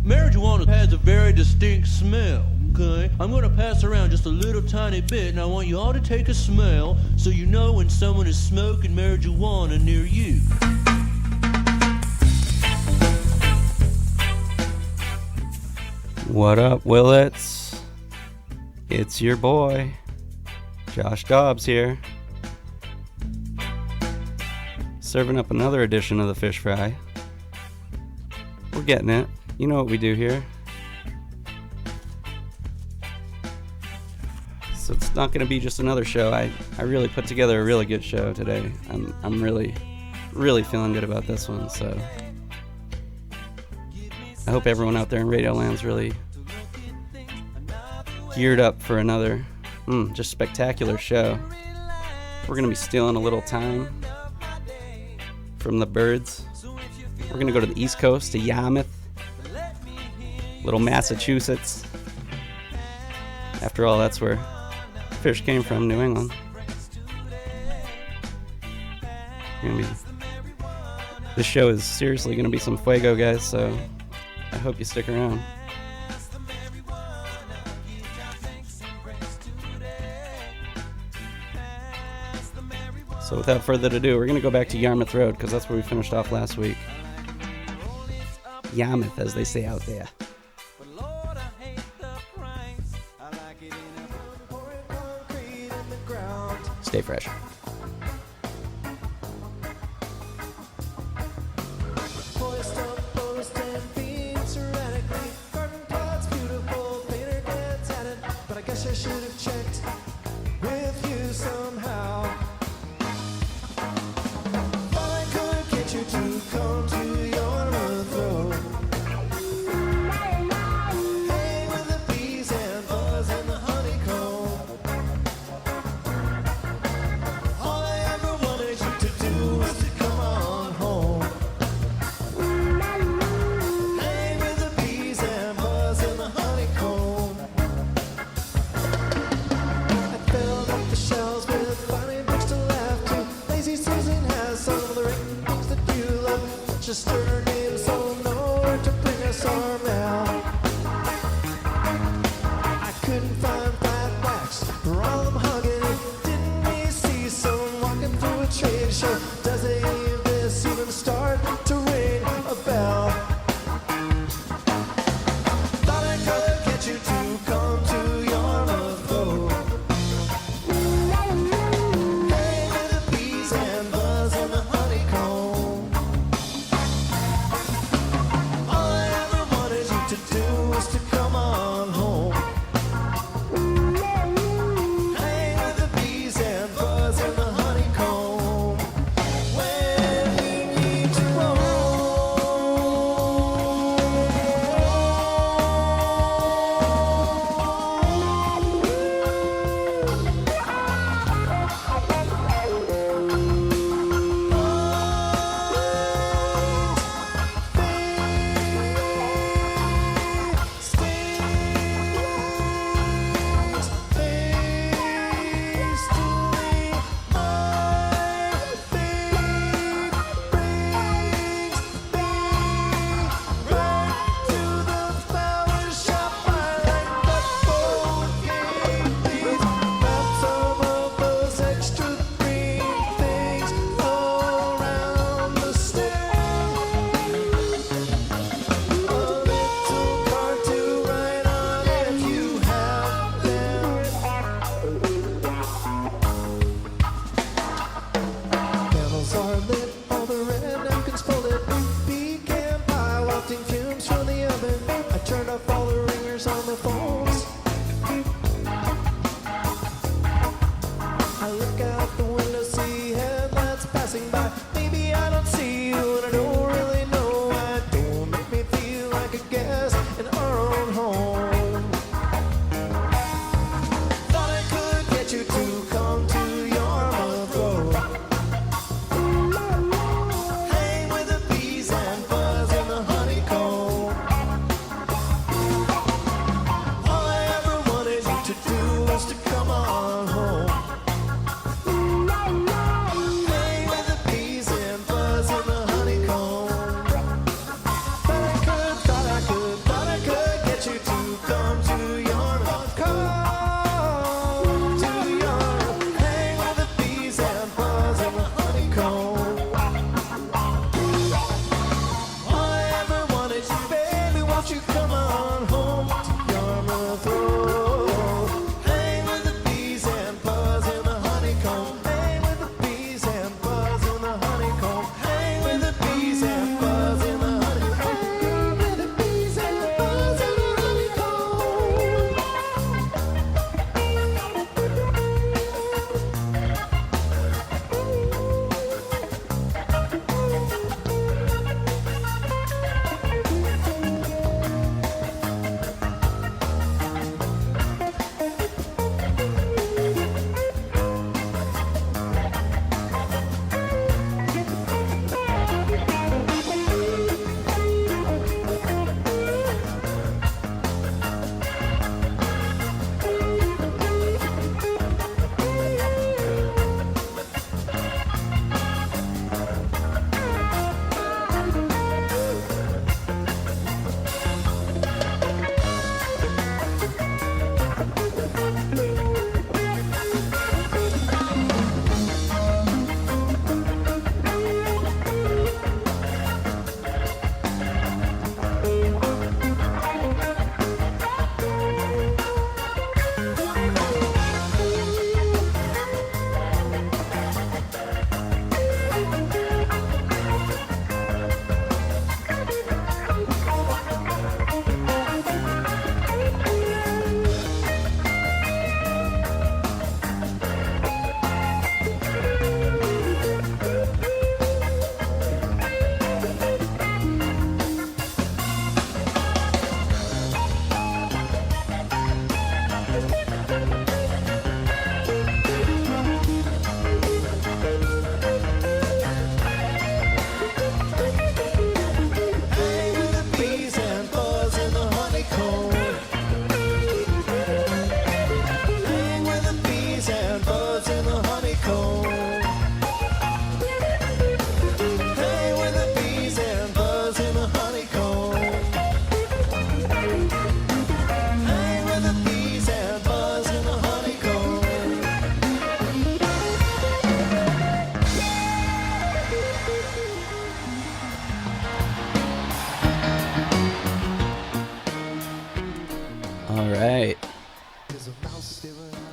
Marijuana has a very distinct smell, okay? I'm gonna pass around just a little tiny bit, and I want you all to take a smell so you know when someone is smoking marijuana near you. What up, Willets? It's your boy, Josh Dobbs here. Serving up another edition of the PhishPhry. We're getting it. You know what we do here. So it's not going to be just another show. I really put together a really good show today. I'm really feeling good about this one. So I hope everyone out there in Radio Land's really geared up for another just spectacular show. We're going to be stealing a little time from the birds. We're going to go to the East Coast, to Yarmouth, little Massachusetts. After all, that's where fish came from, New England. This show is seriously going to be some fuego, guys, so I hope you stick around. So without further ado, we're going to go back to Yarmouth Road, because that's where we finished off last week. Yarmouth, as they say out there. Stay fresh. I should have checked with you somehow. Thought I could get you to come to Yarmouth Road. Hang with the bees and buzz in the honeycomb.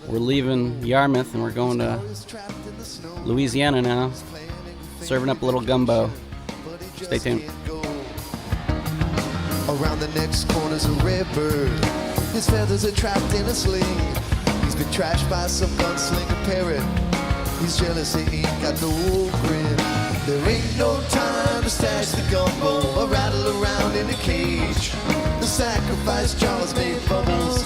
We're leaving Yarmouth and we're going to Louisiana now. Serving up a little gumbo. Stay tuned. Around the next corner's a redbird. His feathers are trapped in a sling. He's been trashed by some gunslinger parrot. He's jealous, he ain't got no grin. There ain't no time to stash the gumbo or rattle around in a cage. The sacrifice jars made bubbles,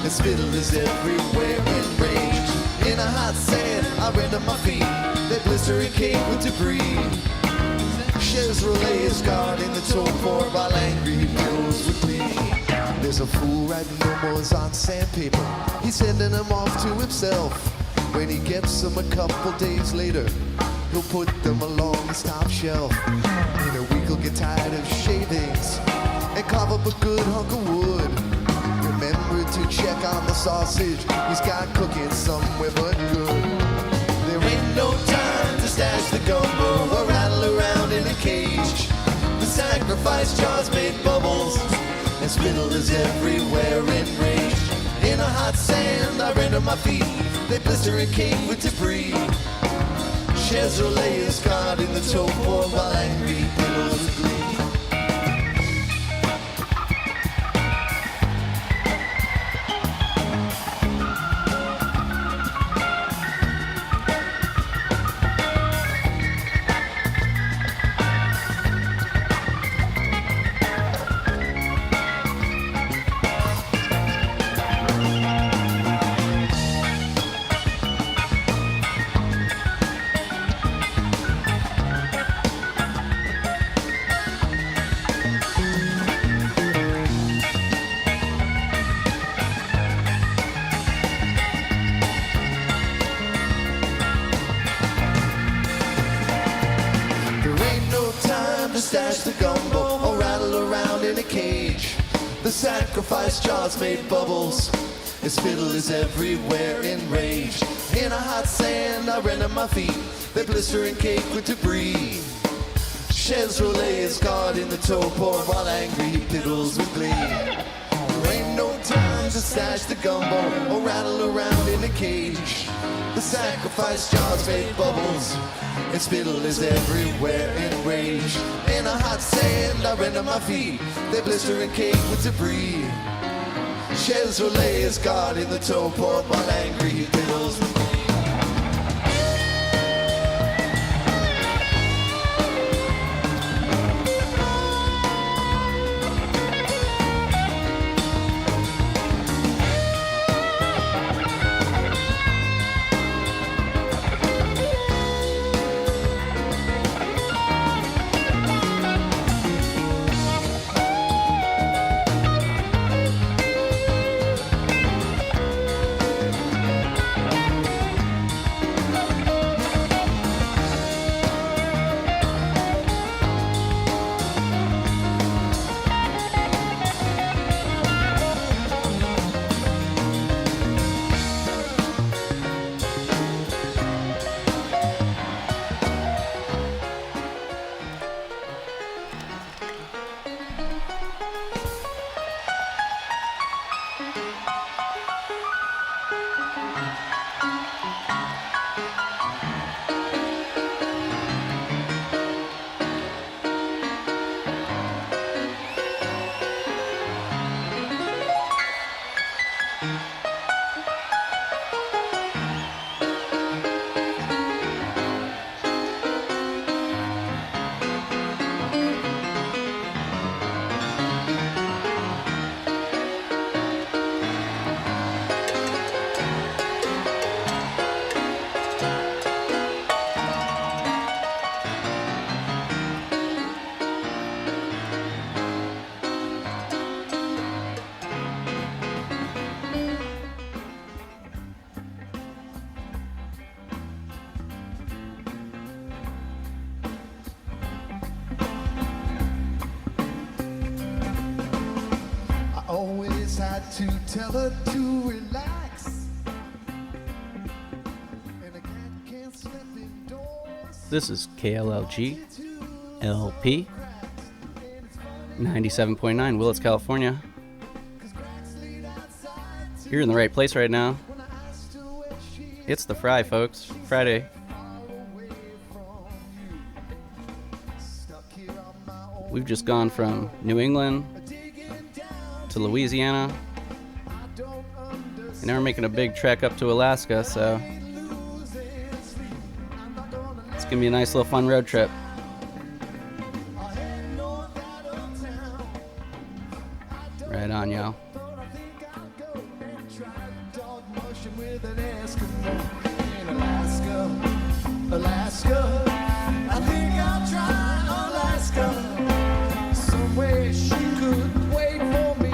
and spittle is everywhere in rage. In a hot sand, I render my feet. They blister and cake with debris. Chevrolet is guarding the toll board while angry he blows with me. There's a fool writing nomos on sandpaper. He's sending them off to himself. When he gets them a couple days later, he'll put them along his top shelf. In a week he'll get tired of shavings and carve up a good hunk of wood. Remember to check on the sausage. He's got cooking somewhere but good. There ain't no time to stash the gumbo or rattle around in a cage. The sacrifice jars made bubbles, and spittle is everywhere in rage. In a hot sand, I render my feet. They blister and cake with debris. Chevrolet is guarding the toll board while angry billows with glee. Stash the gumbo or rattle around in a cage. The sacrifice jars made bubbles, and spittle is everywhere in rage. In a hot sand, I render my feet. They blister and cake with debris. Chevrolet is guarding the toll board while angry he piddles with glee. There ain't no time to stash the gumbo or rattle around in a cage. The sacrifice jars made bubbles, and spittle is everywhere in rage. In a hot sand, I render my feet. They blister and cake with debris. Chevrolet is guarding the toll board while angry he piddles with me. Always had to tell her to relax, and a cat can't slip indoors. This is KLLG LP 97.9 Willits, California. You're in the right place right now. It's the Fry, folks. Friday. We've just gone from New England to Louisiana, and now we're making a big trek up to Alaska, so it's gonna be a nice little fun road trip. Right on, y'all. Alaska, I think I'll try Alaska. Somewhere she could wait for me.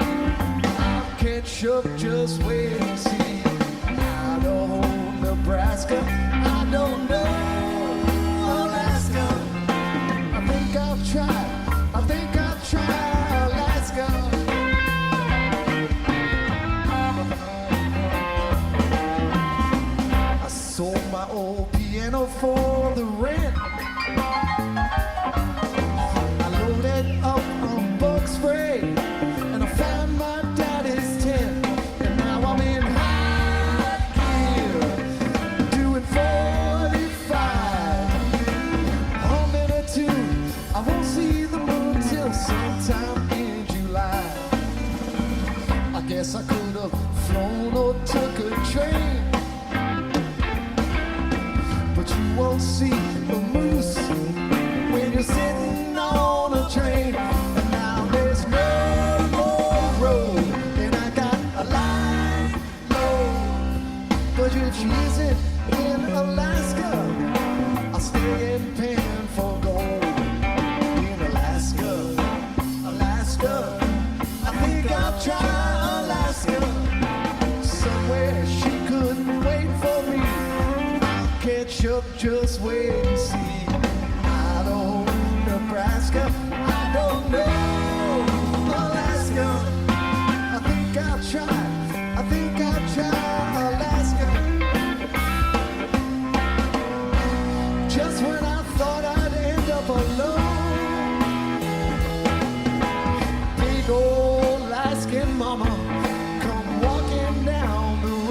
I'll catch up, just wait and see. Idaho, Nebraska, I don't know Alaska. I think I'll try Alaska. I sold my old piano for the rent. I loaded up on PhishPhry, and I found my daddy's tent. And now I'm in high gear, doing 45, humming a tune. I won't see the moon till sometime in July. I guess I could have flown or took a train, but you won't see a moose when you're sitting on a train. And now there's no more road, and I got a line low. But if she isn't in Alaska, I'll stay in pan for gold. In Alaska, Alaska, I think I'll try Alaska. Somewhere she couldn't wait for me. Catch up, just wait and see. Idaho, Nebraska, I don't know Alaska. I think I'll try Alaska. Just when I thought I'd end up alone, big old Alaskan mama come walking down the road.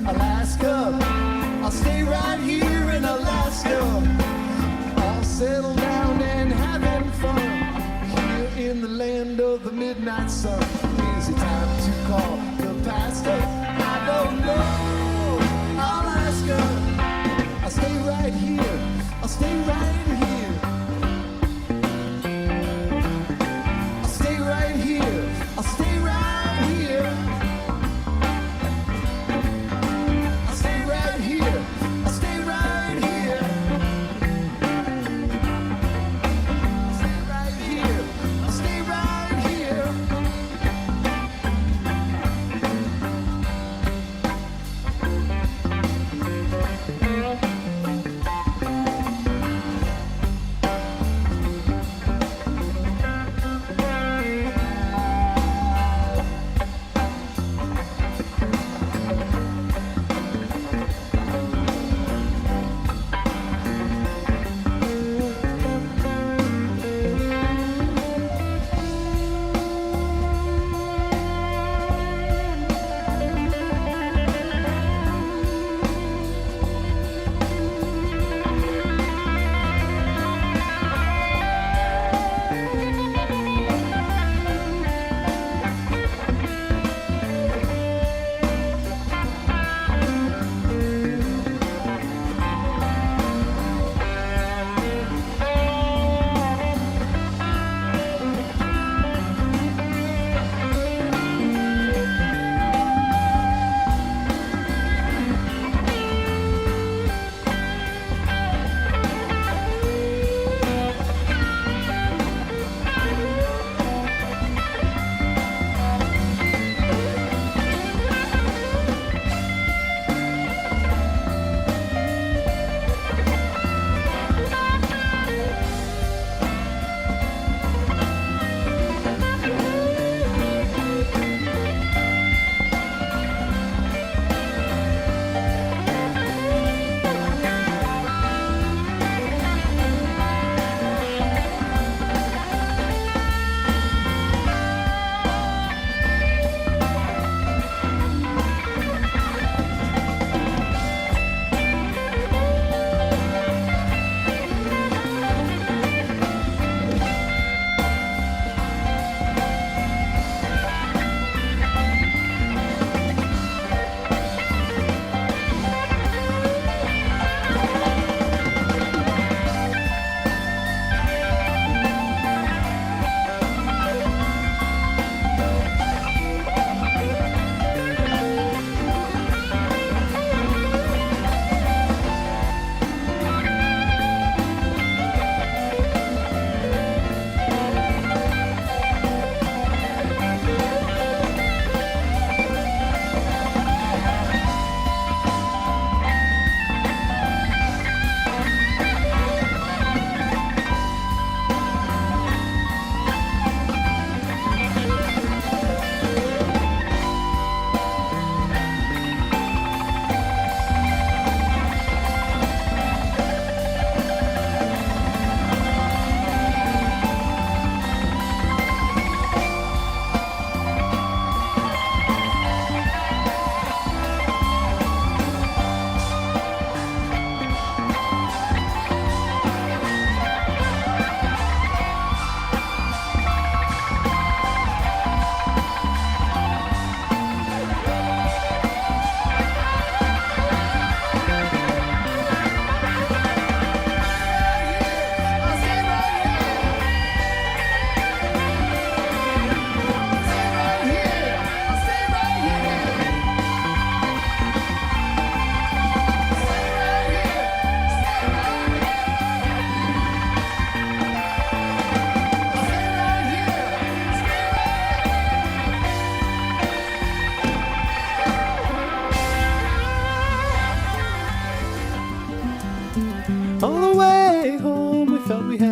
Alaska, I'll stay right here in Alaska. All settled down and having fun here in the land of the midnight sun. Is it time to call the pastor? I don't know Alaska. I'll stay right here. I'll stay right here. I'll stay right here. I'll stay right here. I'll stay right here. I'll stay right here. I'll stay right here. I'll stay right here.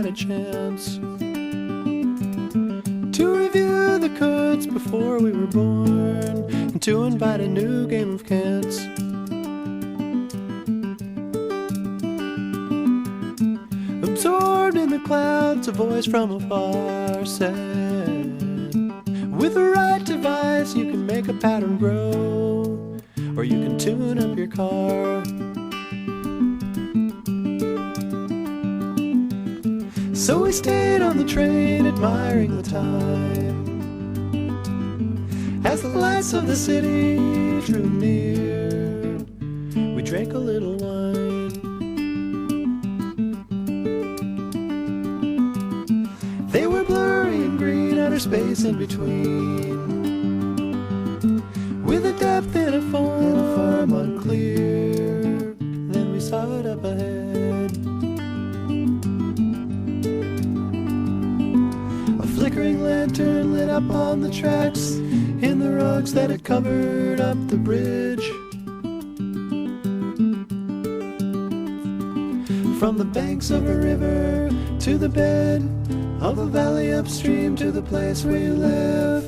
a chance to review the codes before we were born, and to invite a new game of cants. Absorbed in the clouds, a voice from afar said, with the right device you can make a pattern grow, or you can tune up your car. So we stayed on the train, admiring the time, as the lights of the city drew near. We drank a little wine. They were blurry and green, outer space in between, with a depth in a form unclear. Then we saw it up ahead, a flickering lantern lit up on the tracks in the rugs that had covered up the bridge. From the banks of a river to the bed of a valley upstream, to the place where you live.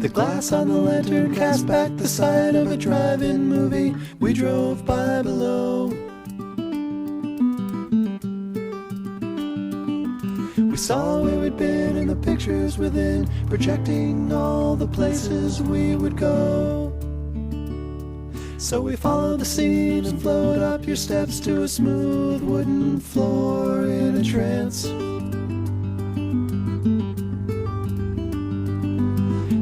The glass on the lantern cast back the sign of a drive-in movie we drove by below. We saw where we'd been and the pictures within, projecting all the places we would go. So we followed the scenes and flowed up your steps to a smooth wooden floor in a trance.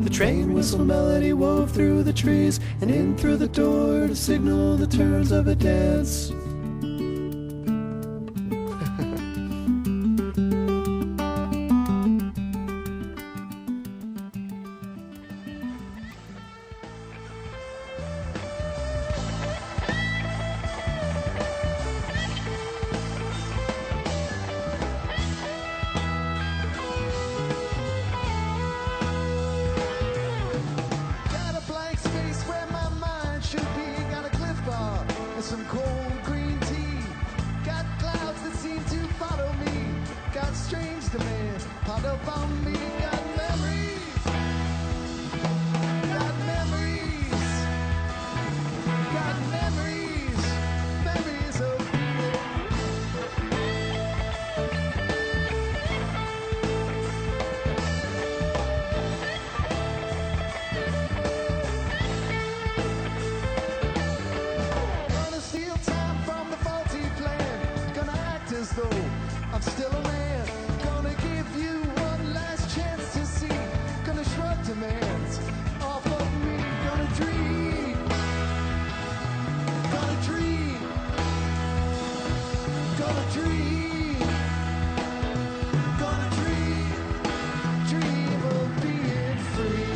The train whistle melody wove through the trees and in through the door to signal the turns of a dance. Some cold green tea. Got clouds that seem to follow me. Got strange demands piled up on me. Got memories. Got memories. Got memories. Memories of though I'm still a man, gonna give you one last chance to see, gonna shrug demands off of me, gonna dream, gonna dream, gonna dream, gonna dream, dream of being free.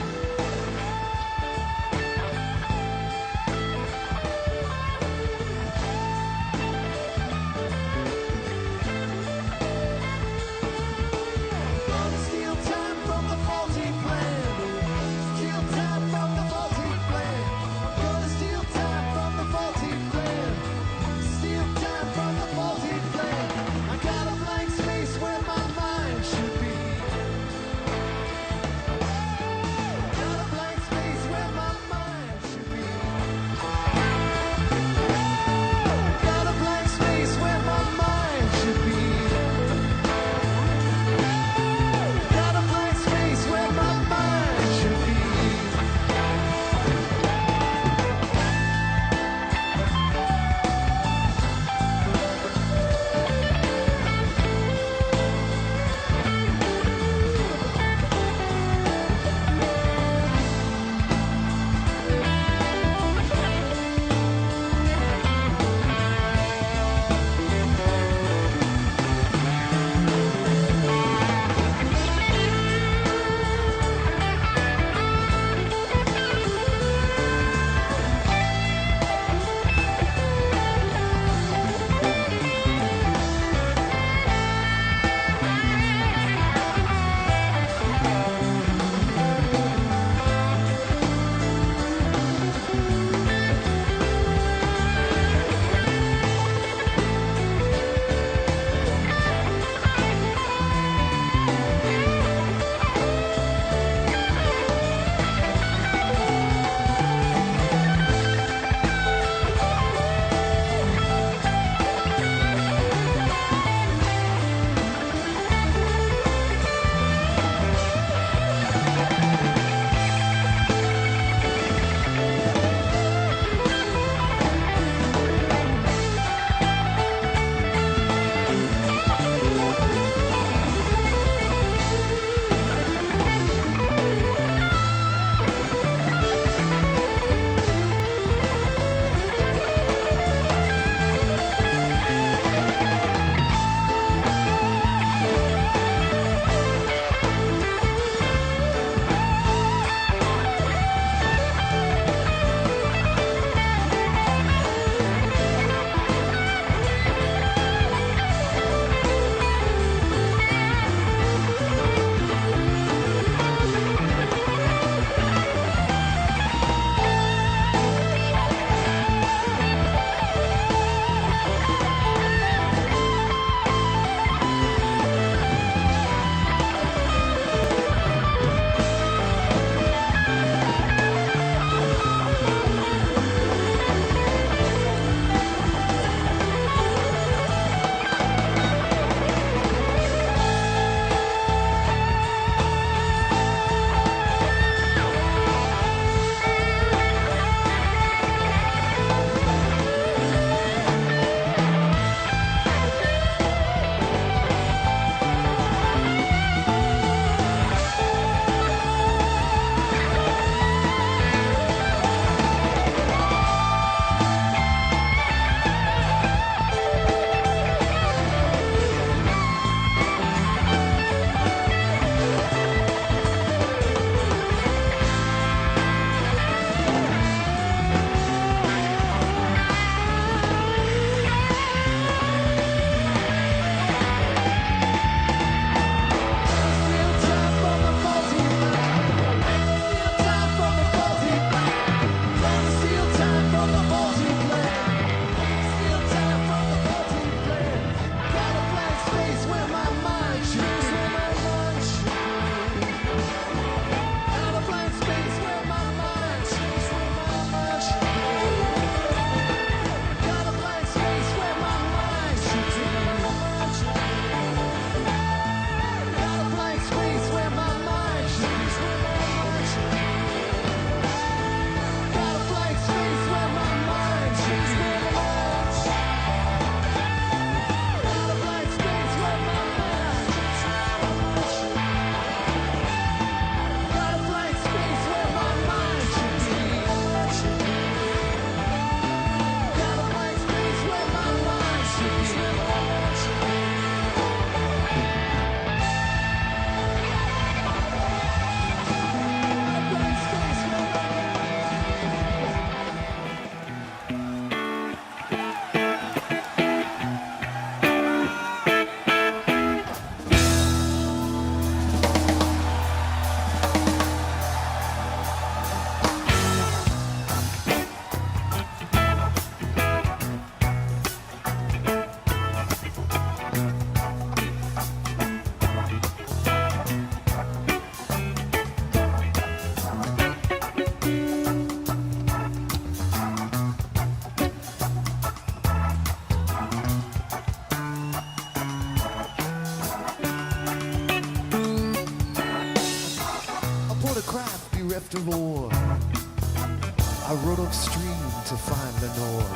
after war, I rode upstream to find Lenore.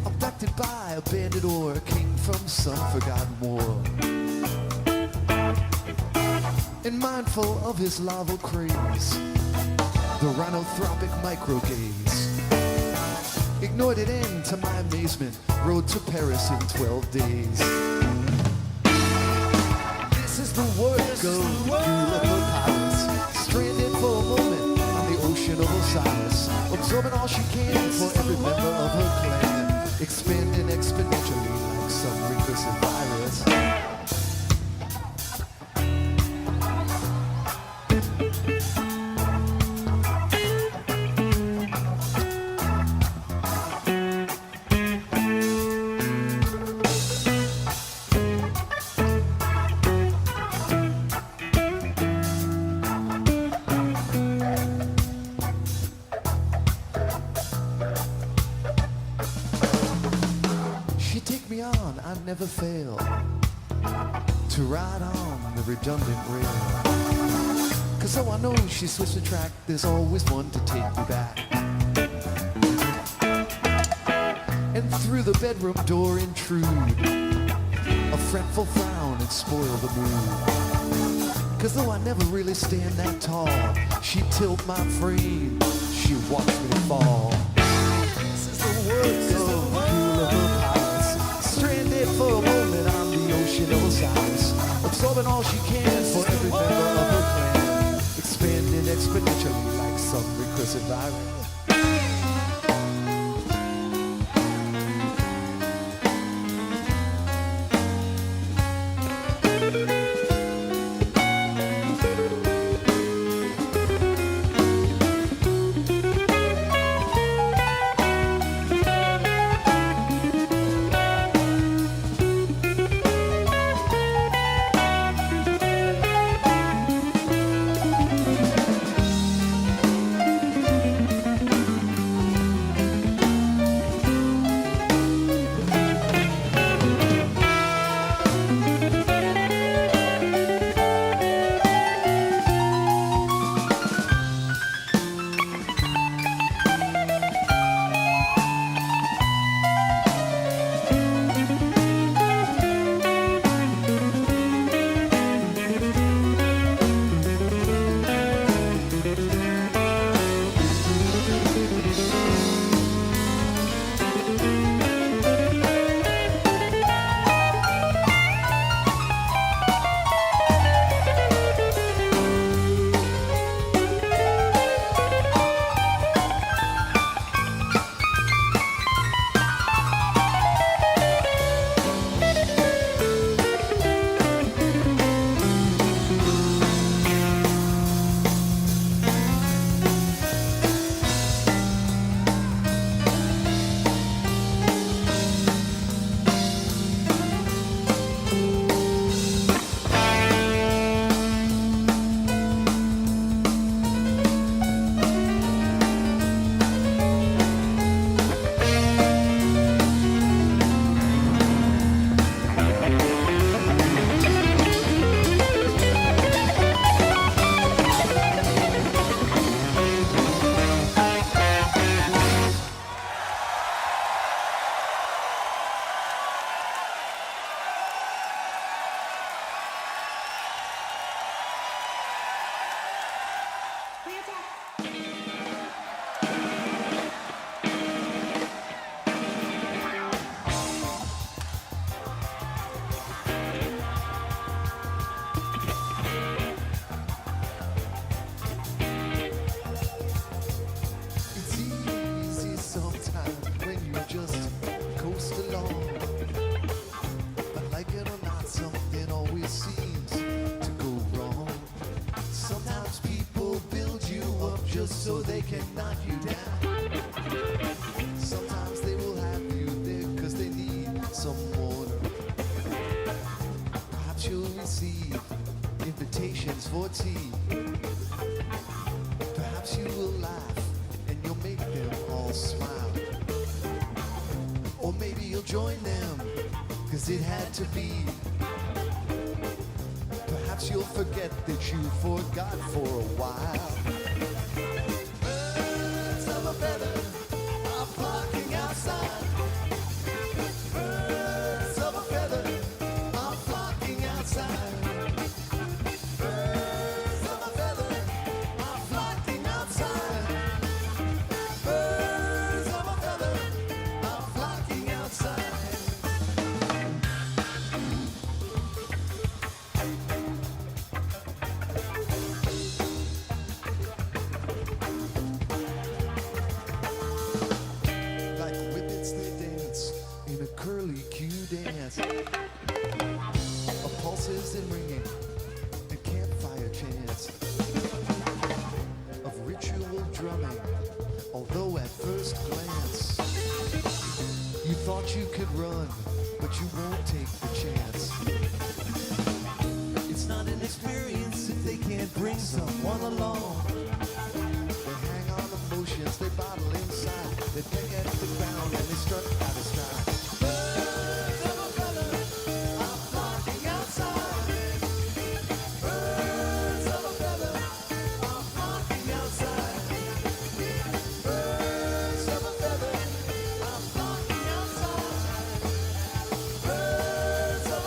Abducted by a bandit or a king from some forgotten war. And mindful of his larval craze, the rhinothropic microgaze. Ignored it and, to my amazement, rode to Paris in 12 days. This is the work of beautiful pirates, stranded for a moment on the ocean of Osiris, absorbing all she can for every member of her clan, expanding exponentially like some recursive virus. I never fail to ride on the redundant rail. Cause though I know she switched the track, there's always one to take me back. And through the bedroom door intrude a fretful frown and spoil the mood. Cause though I never really stand that tall, she tilt my frame, she watch me fall. This is the work of beautiful pirates, stranded for a moment on the ocean of Osiris, absorbing all she can for every member of her clan, expanding exponentially like some recursive virus. So they can knock you down. Sometimes they will have you there because they need some water. Perhaps you'll receive invitations for tea. Perhaps you will laugh and you'll make them all smile. Or maybe you'll join them because it had to be. Perhaps you'll forget that you forgot for a while. and run, but you won't take the chance. It's not an experience if they can't bring someone along. They hang on emotions, they bottle inside, they pick at the ground and they strut out of stride. Birds of a feather are flocking outside. Birds of a feather are flocking outside. Birds of a feather are flocking outside. Birds of a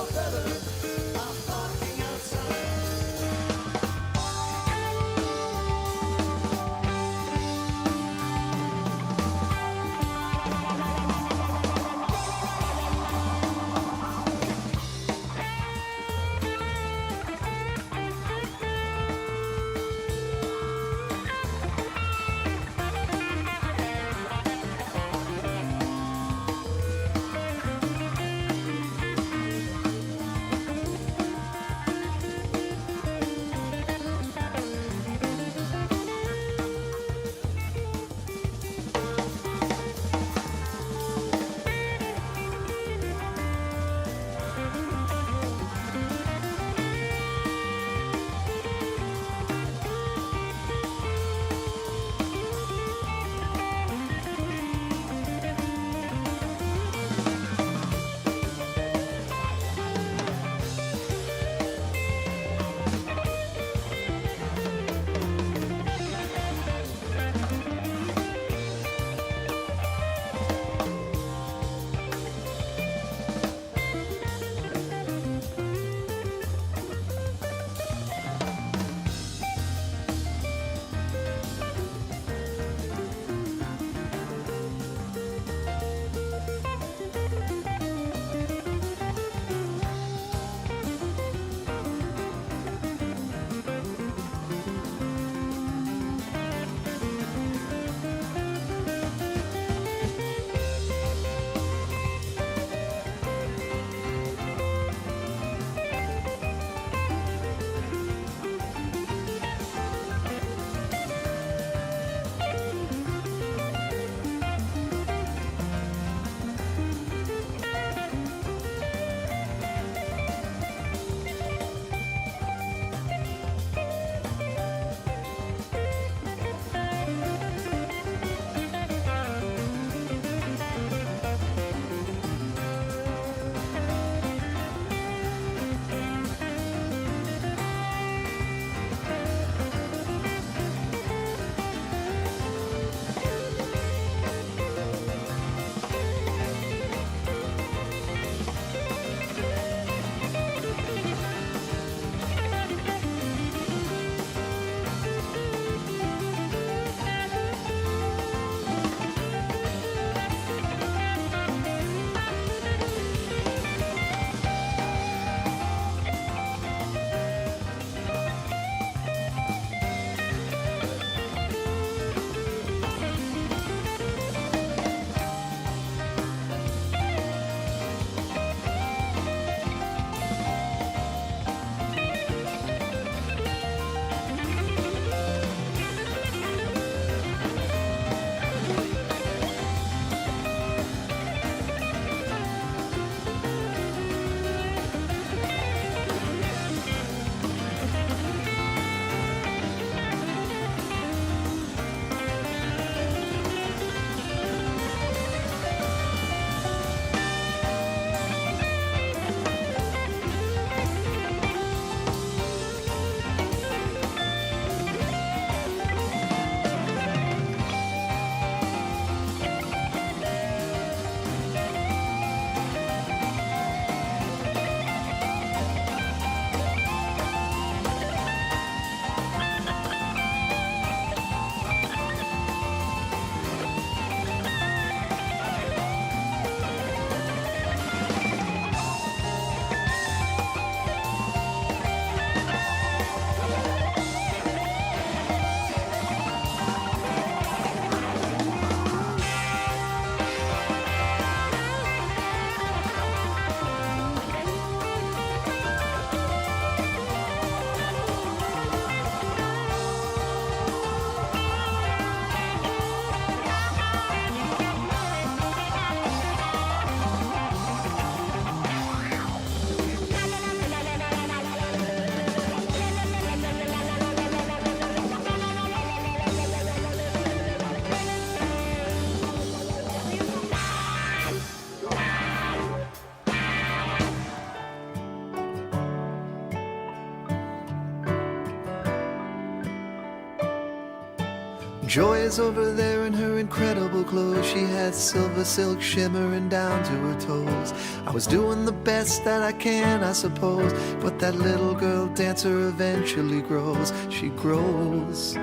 Joy is over there in her incredible clothes. She had silver silk shimmering down to her toes. I was doing the best that I can, I suppose, but that little girl dancer eventually grows. She grows.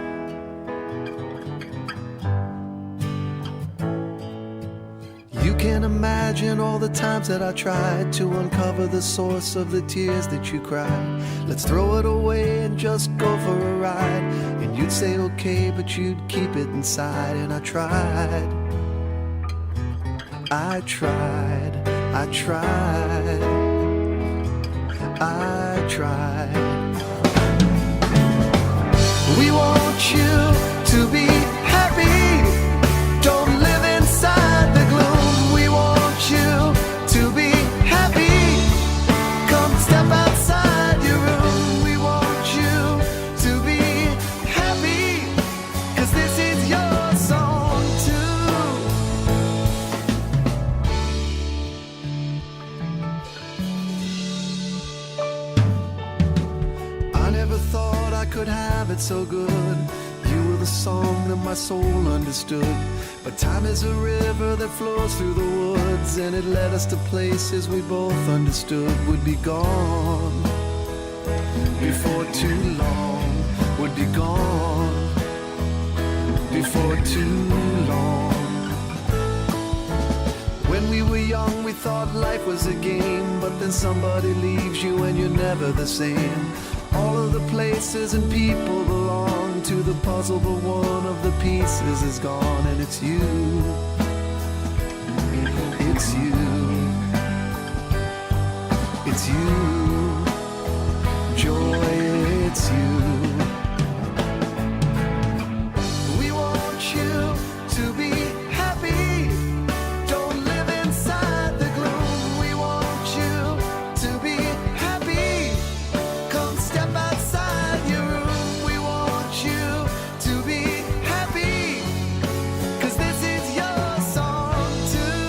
You can't imagine all the times that I tried to uncover the source of the tears that you cried. Let's throw it away and just go for a ride. And you'd say okay, but you'd keep it inside. And I tried, I tried, I tried, I tried. We want you to be happy. Don't live inside the gloom. We want you to be happy. Come step outside your room. We want you to be happy, 'cause this is your song too. I never thought I could have it so good. You were the song that my soul understood. But time is a river that flows through the woods, and it led us to places we both understood would be gone before too long, would be gone before too long. When we were young, we thought life was a game, but then somebody leaves you and you're never the same. All of the places and people belong to the puzzle, but one of the pieces is gone, and it's you. It's you. It's you. Joy, it's you. We want you to be happy. Don't live inside the gloom. We want you to be happy. Come step outside your room. We want you to be happy, 'cause this is your song too.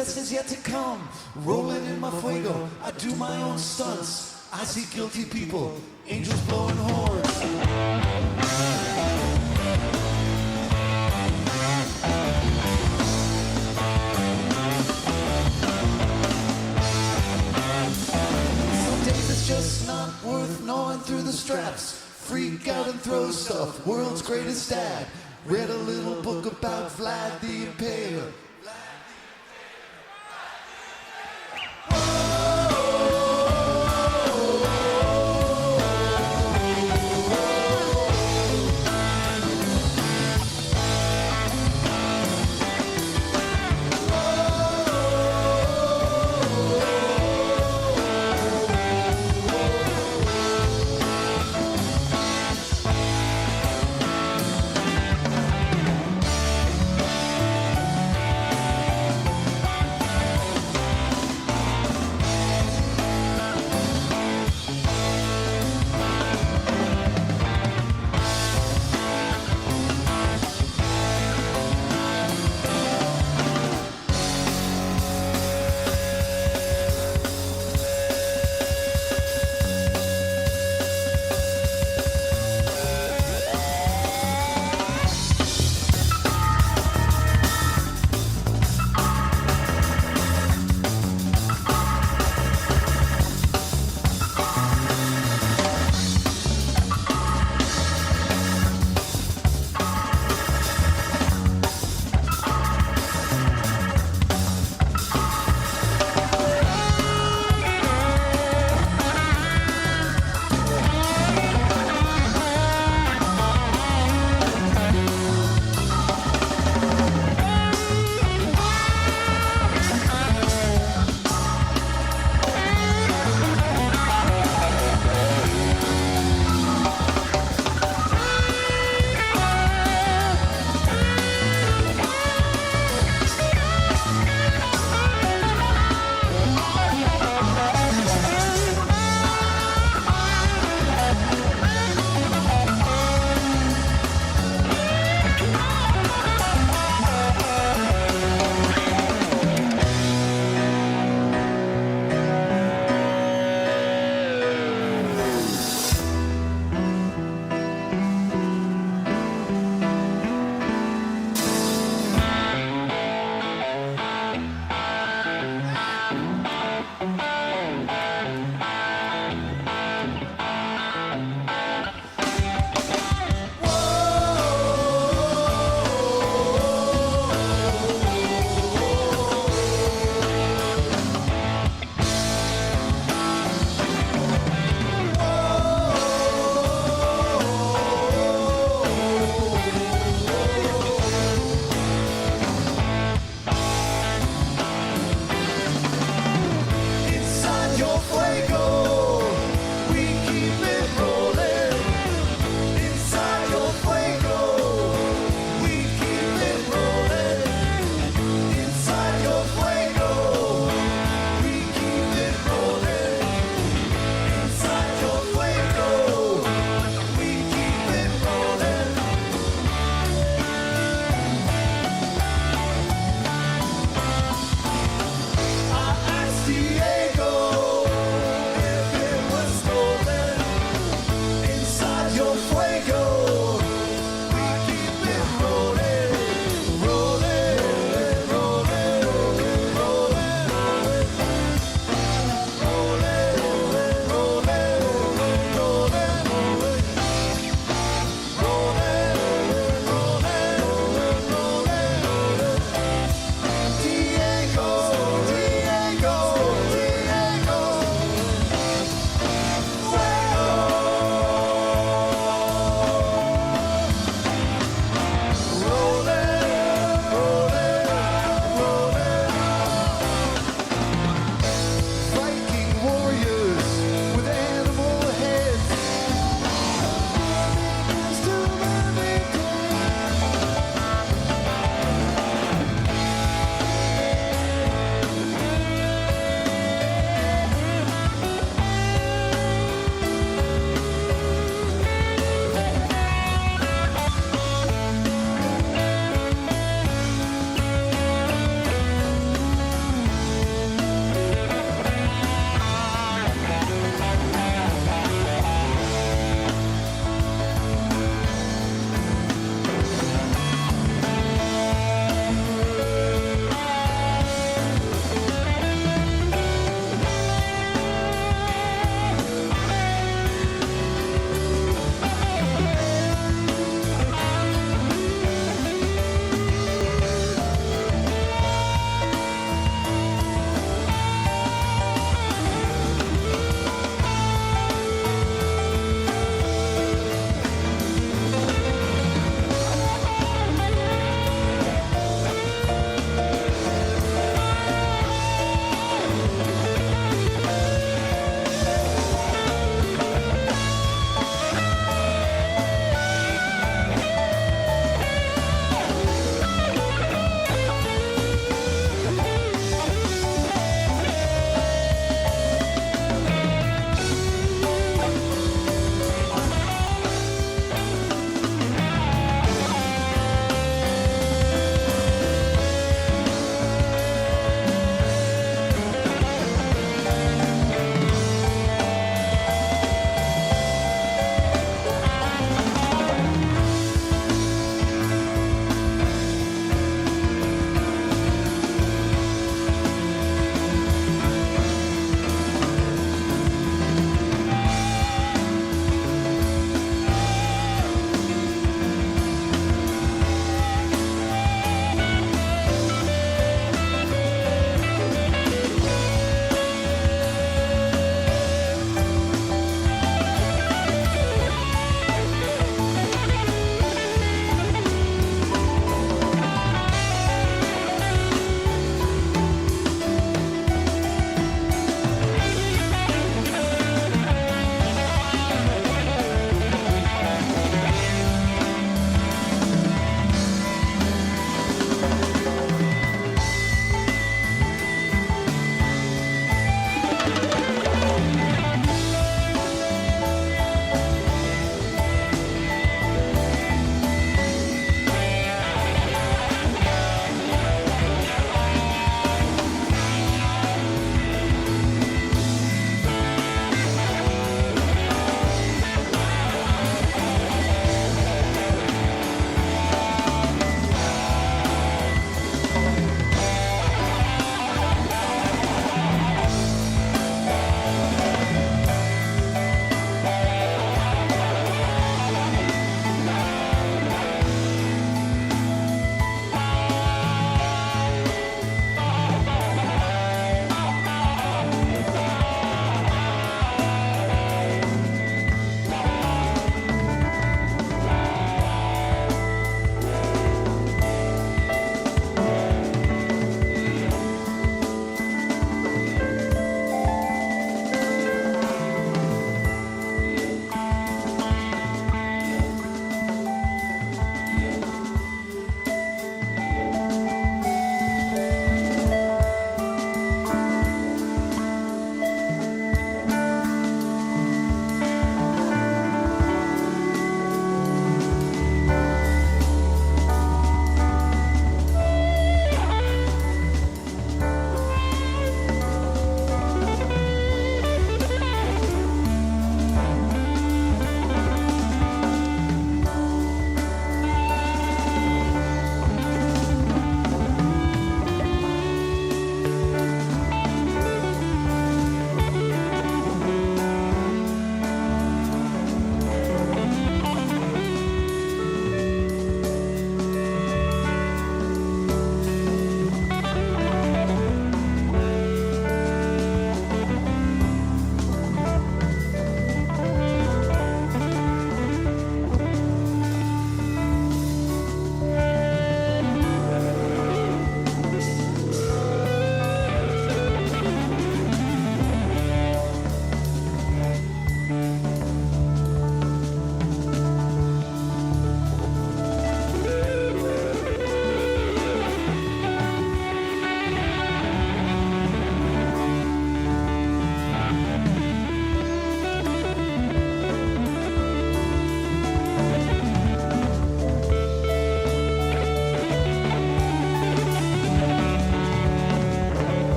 best is yet to come. Rolling in my fuego, I do my own stunts. I see guilty people, angels blowing horns. Some days it's just not worth gnawing through the straps. Freak out and throw stuff, world's greatest dad. Read a little book about Vlad the Impaler.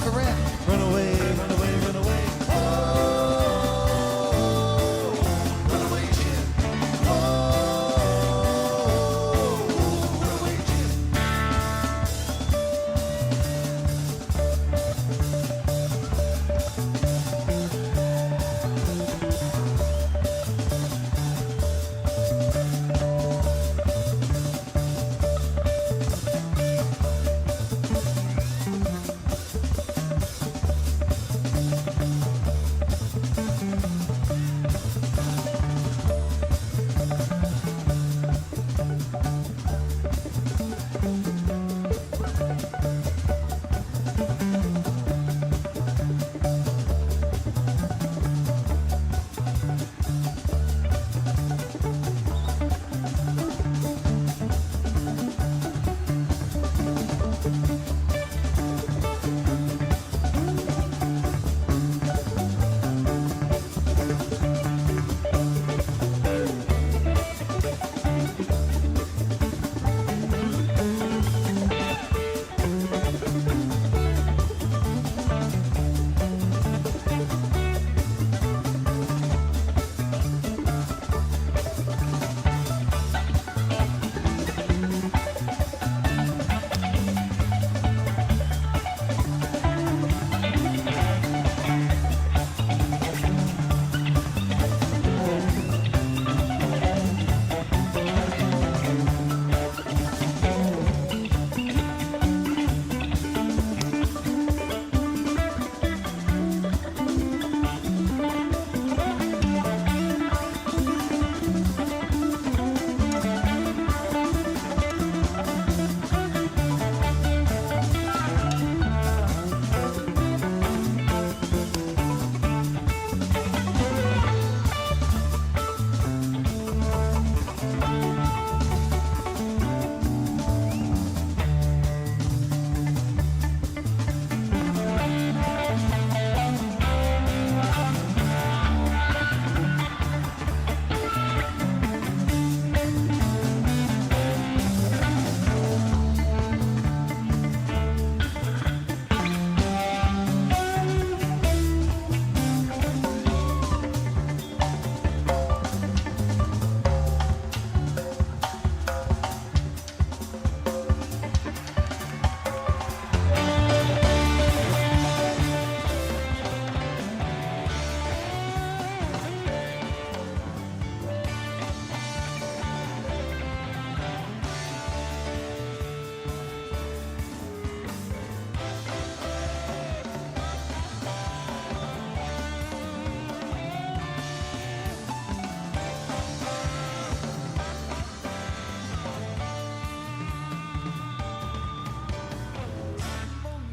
for rent. Run away, run away, run away. Oh, runaway Jim. Oh, runaway Jim.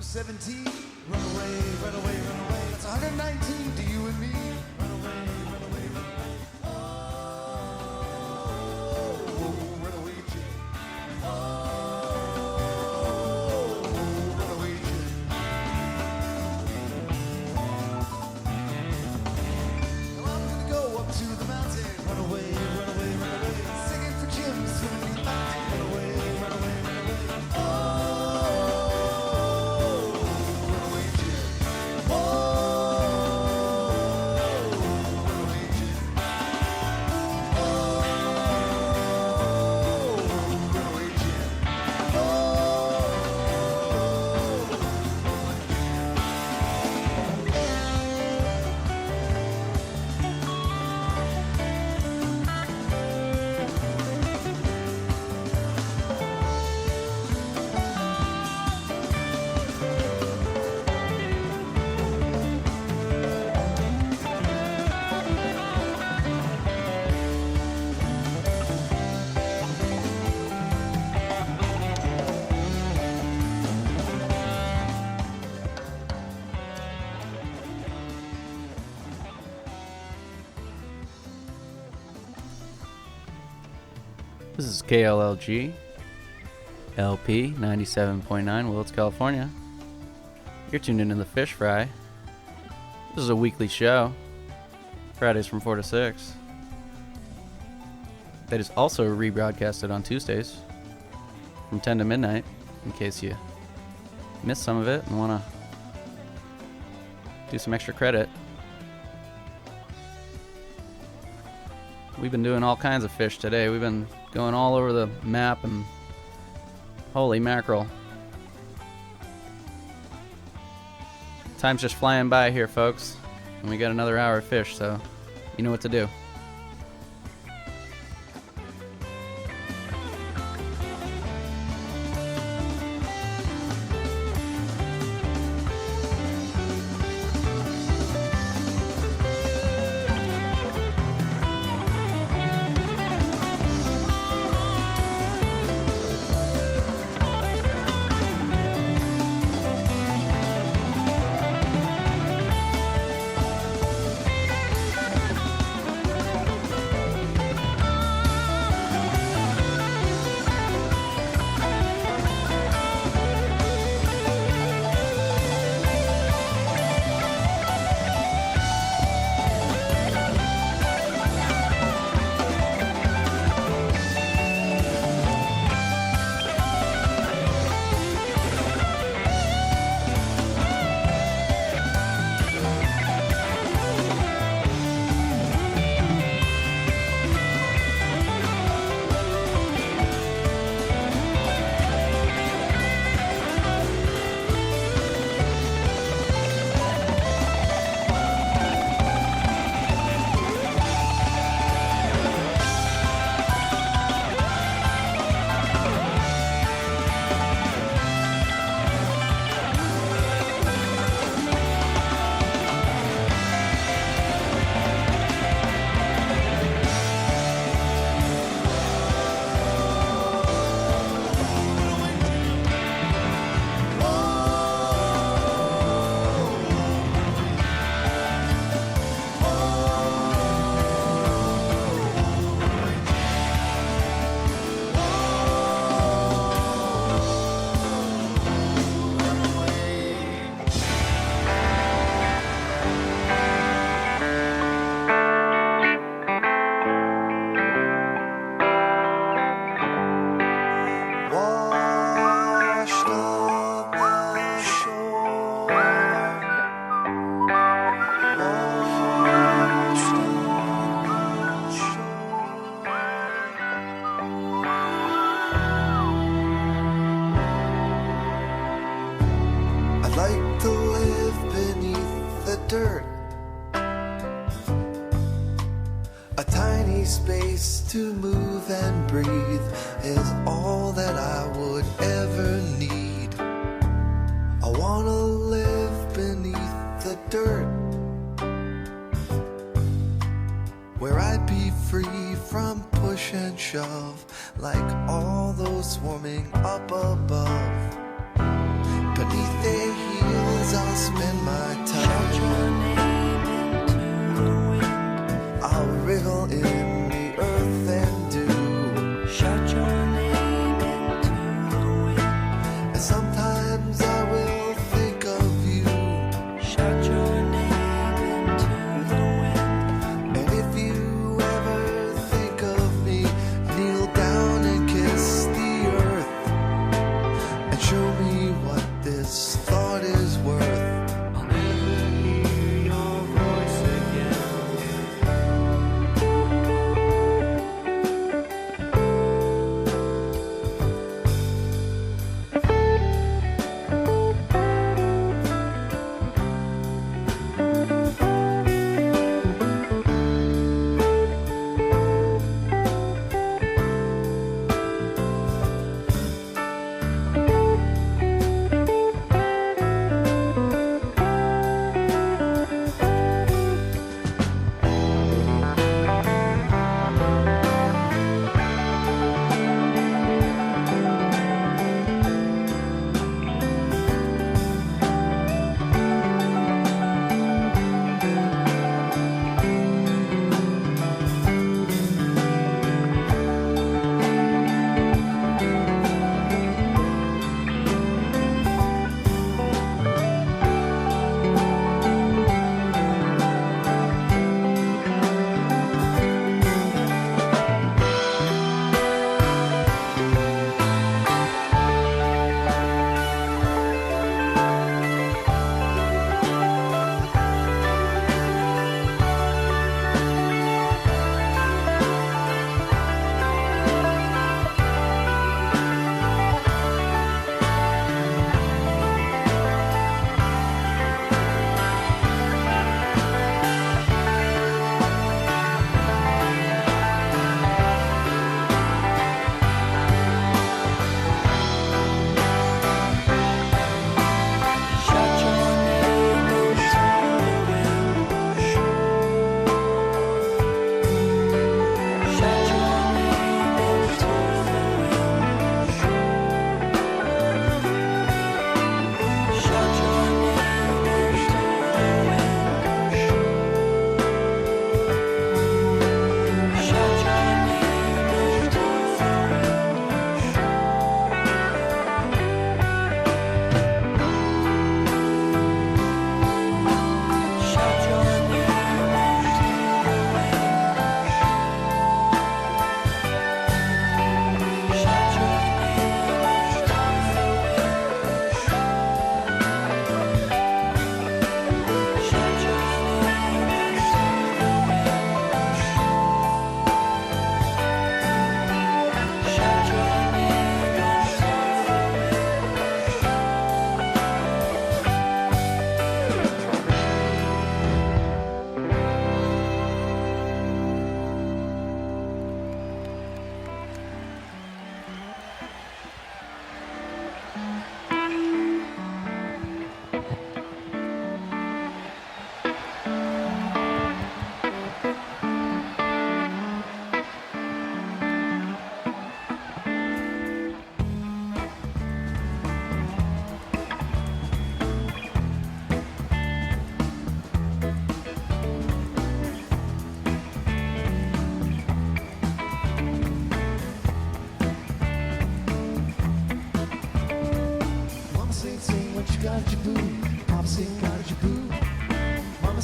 $17, run away, run away, run away. That's 119 to you and me. Run away, run away, run away. Oh, run away, Jim. Oh, run away, Jim. Well, I'm gonna go up to the mountain. Run away, run away, run away. Singing for Jim, swimming in the mountain. Run away, run away, run away. Oh. This is KLLG, LP 97.9, Willits, California. You're tuned into the PhishPhry. This is a weekly show, Fridays from 4 to 6. That is also rebroadcasted on Tuesdays from 10 to midnight, in case you missed some of it and want to do some extra credit. We've been doing all kinds of fish today. We've been going all over the map, and holy mackerel. Time's just flying by here, folks. And we got another hour of fish, so you know what to do. Space to move and breathe is all that I would ever need. I wanna live beneath the dirt, where I'd be free from push and shove, like all those swarming up above. Beneath their heels I'll spend my time. Shout your name into the wind. I'll wriggle in earth and dew. Shout your name into the wind. And sometimes I will think of you. Shout your name into the wind. And if you ever think of me, kneel down and kiss the earth, and show me what this thought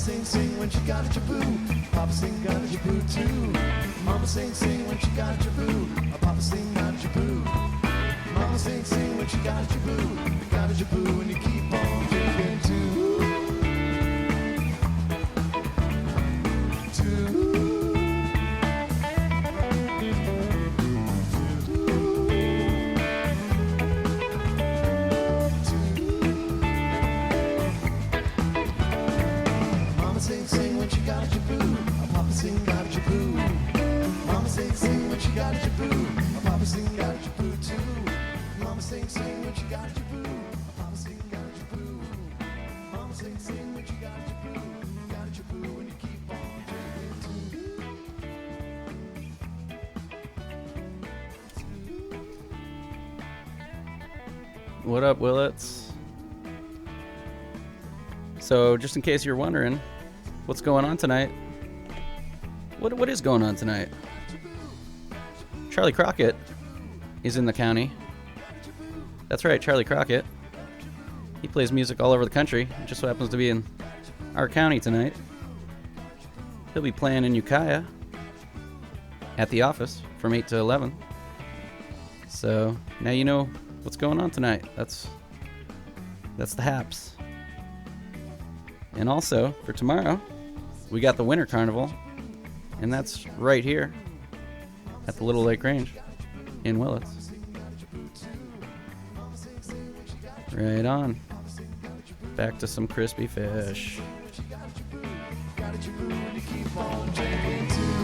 sing, sing when she got a jaboo. Papa sing, got a jaboo too. Mama sing, sing when she got a jaboo. Papa sing, got a jaboo. Mama sing, sing when she got a jaboo. Got a jaboo and you keep on drinking too. Mama sing, sing when she got a jaboo. Papa sing, got a jaboo. Mama sing, sing when she got a jaboo. Papa sing, got a jaboo too. Mama sing, sing when she got a jaboo. Papa sing, got a jaboo. Mama sing, sing when she got a jaboo. Got a jaboo and you keep on drinking too. What up, Willets? So, just in case you're wondering, what's going on tonight? What is going on tonight? Charlie Crockett is in the county. That's right, Charlie Crockett. He plays music all over the country. It just so happens to be in our county tonight. He'll be playing in Ukiah at the office from 8 to 11. So now you know what's going on tonight. That's the haps. And also, for tomorrow, we got the Winter Carnival, and that's right here at the Little Lake Range in Willits. Right on. Back to some crispy fish. Got a jaboo and you keep on drinking too.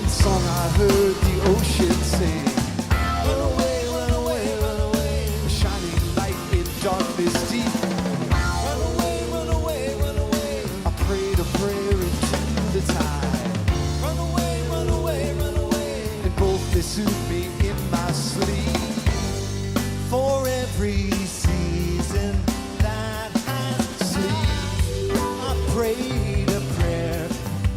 Song I heard the ocean sing. Run away, run away, run away. A shining light in darkness deep. Run away, run away, run away. I prayed a prayer into the tide. Run away, run away, run away. And both they soothed me in my sleep. For every season that has sleep, I prayed a prayer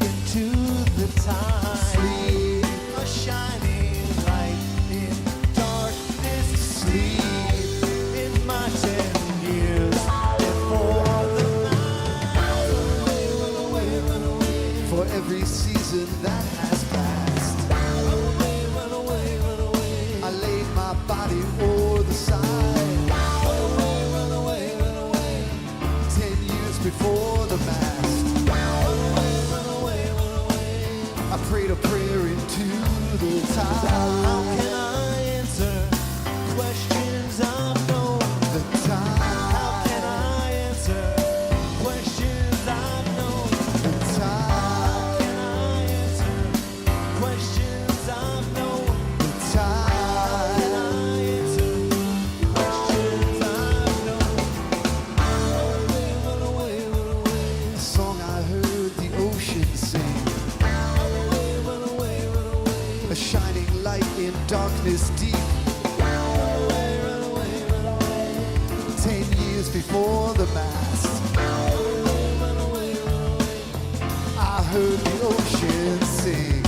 into the tide. Sleep, a shining light in darkness. Sleep in my 10 years before the night. Run away, run away, run away. For every season that has passed. Run away, run away, run away. I laid my body o'er the side. Run away, run away, run away. 10 years before the mast. Run away, run away, run away. I prayed a prayer into the tide. How can I answer questions I've known? The tide. How can I answer questions I've known? The tide. How can I answer questions I've known? The tide. How can I answer questions I've known? Run away, run away, run away. A song I heard the ocean sing. Run away, run away, run away. A shining light in darkness deep. Run away, run away, run away. 10 years before the mast. Run away, run away, run away. I heard the ocean sing.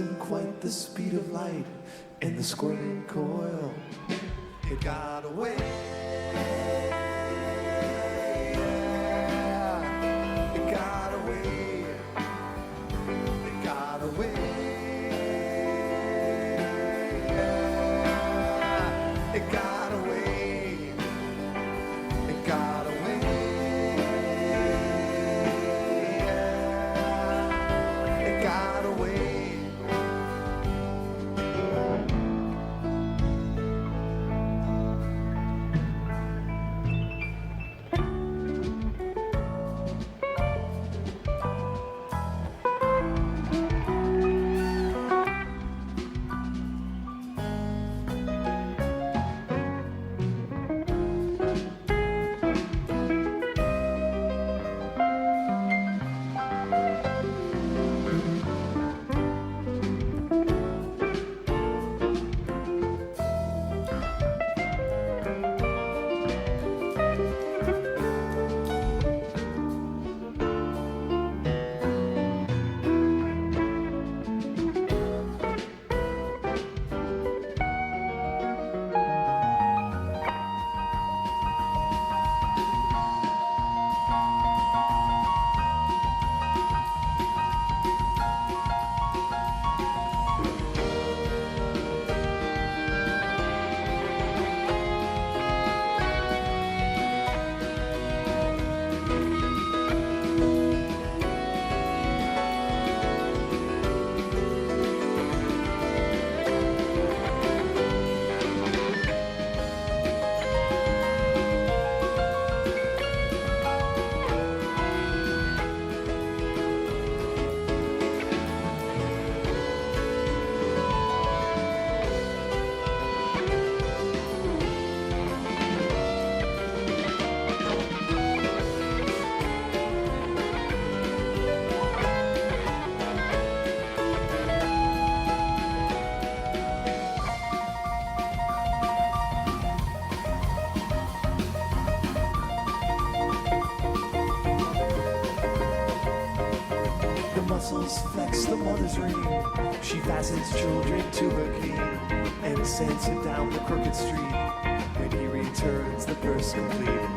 isn't quite the speed of light in the squirming coil. It got away. It got away. It got away. It got away. It got away. It got away. Muscles flex the mother's ring. She fastens children to her king and sends him down the crooked street. When he returns, the purse complete.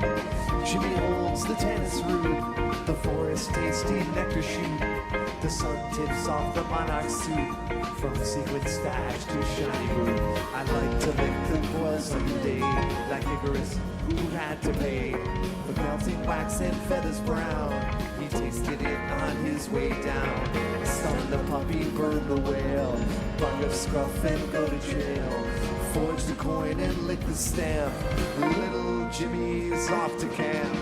She beholds the tennis root, the forest tasty nectar shoot. The sun tips off the monarch's suit, from sequin stash to shiny boot. I'd like to lick the coil someday, like Icarus, who had to pay for melting wax and feathers brown. He tasted it on his way down. Stun the puppy, burn the whale, bug a scruff and go to jail. Forge the coin and lick the stamp. Little Jimmy's off to camp.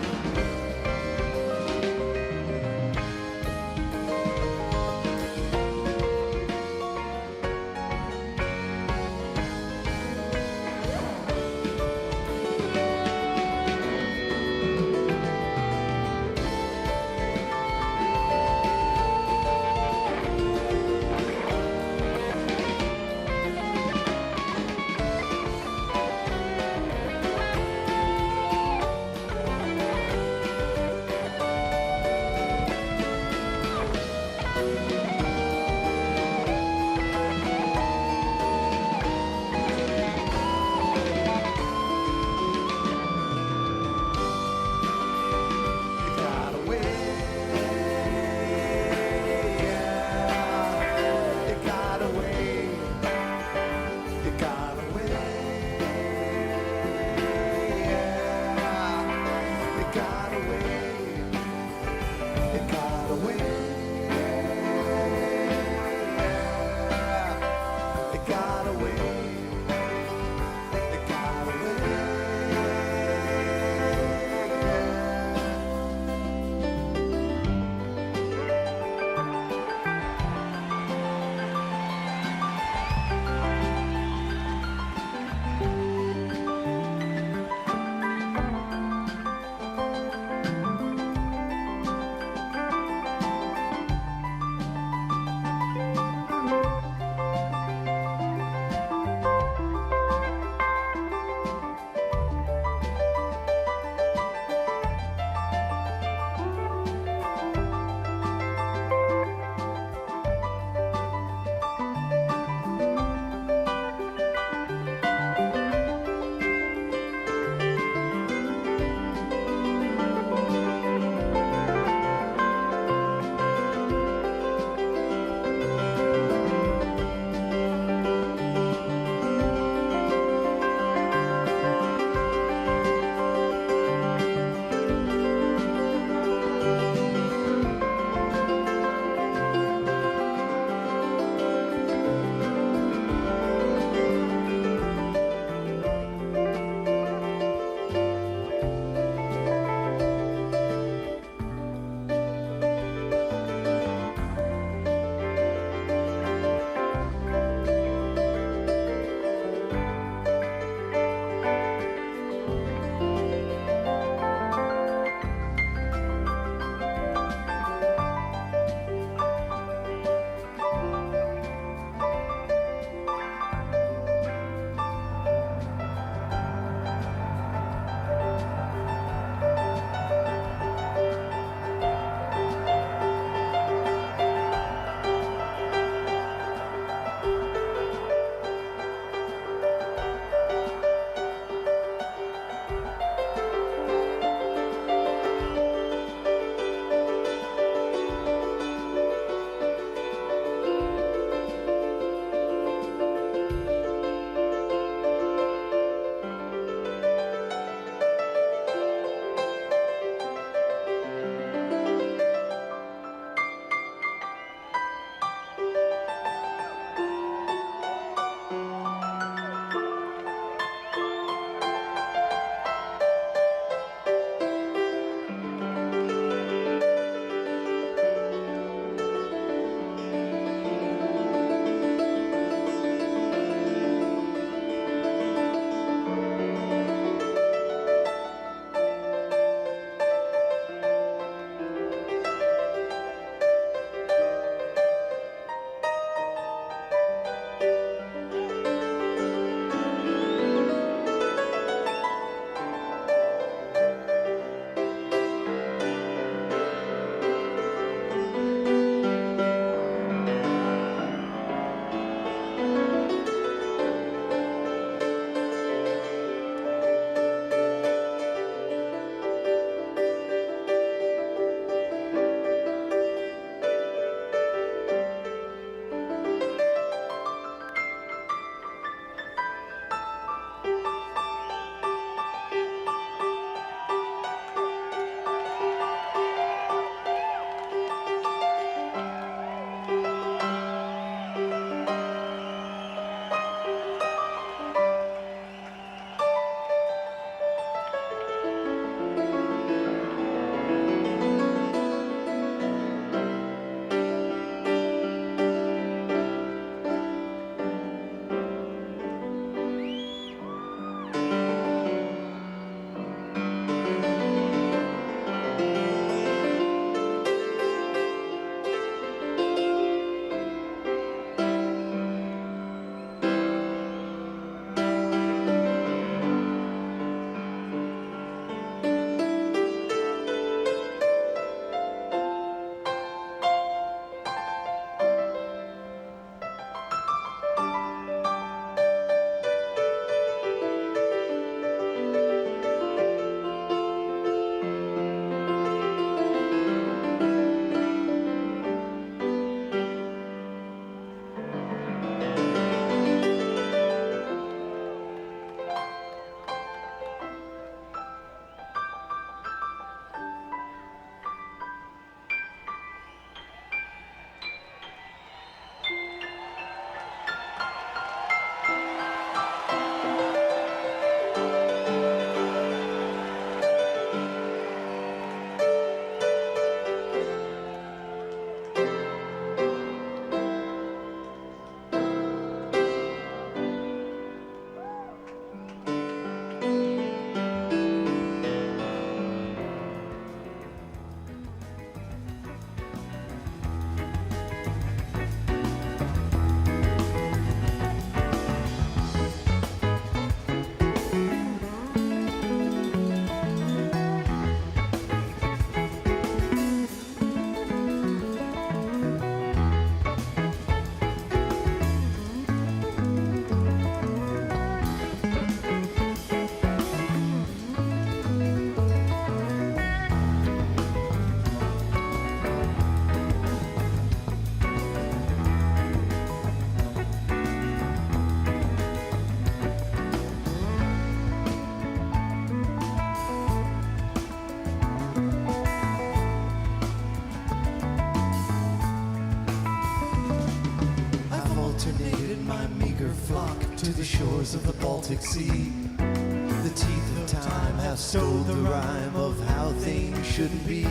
indoctrinated my meager flock to the shores of the Baltic Sea. The teeth of time have stole the rhyme of how things shouldn't be.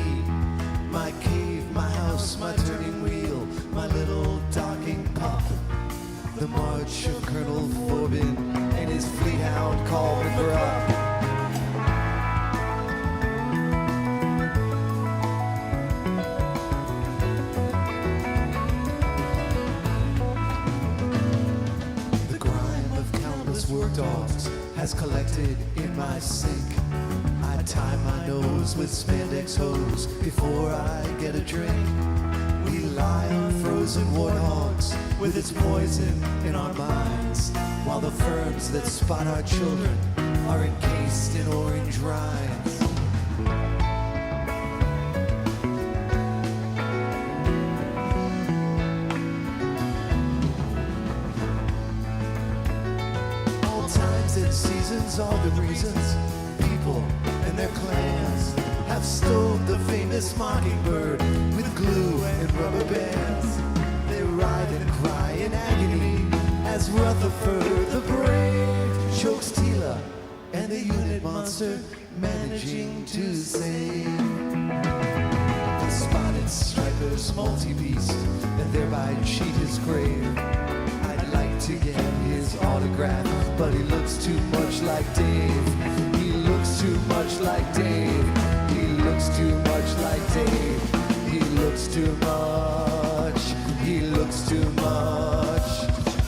My cave, my house, my turning wheel, my little docking pup. The march of Colonel Forbin and his fleet hound called Grubb. The grime of countless work dogs has collected in my sink. I tie my nose with spandex hose before I get a drink. We lie on frozen warthogs with its poison in our minds, while the firms that spot our children are encased in orange rinds. All times and seasons are the reasons people and their clans have stowed the famous mockingbird with glue and rubber bands. They ride and cry in agony as Rutherford the Brave chokes Tila and the unit monster managing to save the spotted striper's multi-beast and thereby cheat his grave. I'd like to get his autograph, but he looks too much like Dave. He looks too much like Dave. He looks too much like Dave. He looks too much. He looks too much.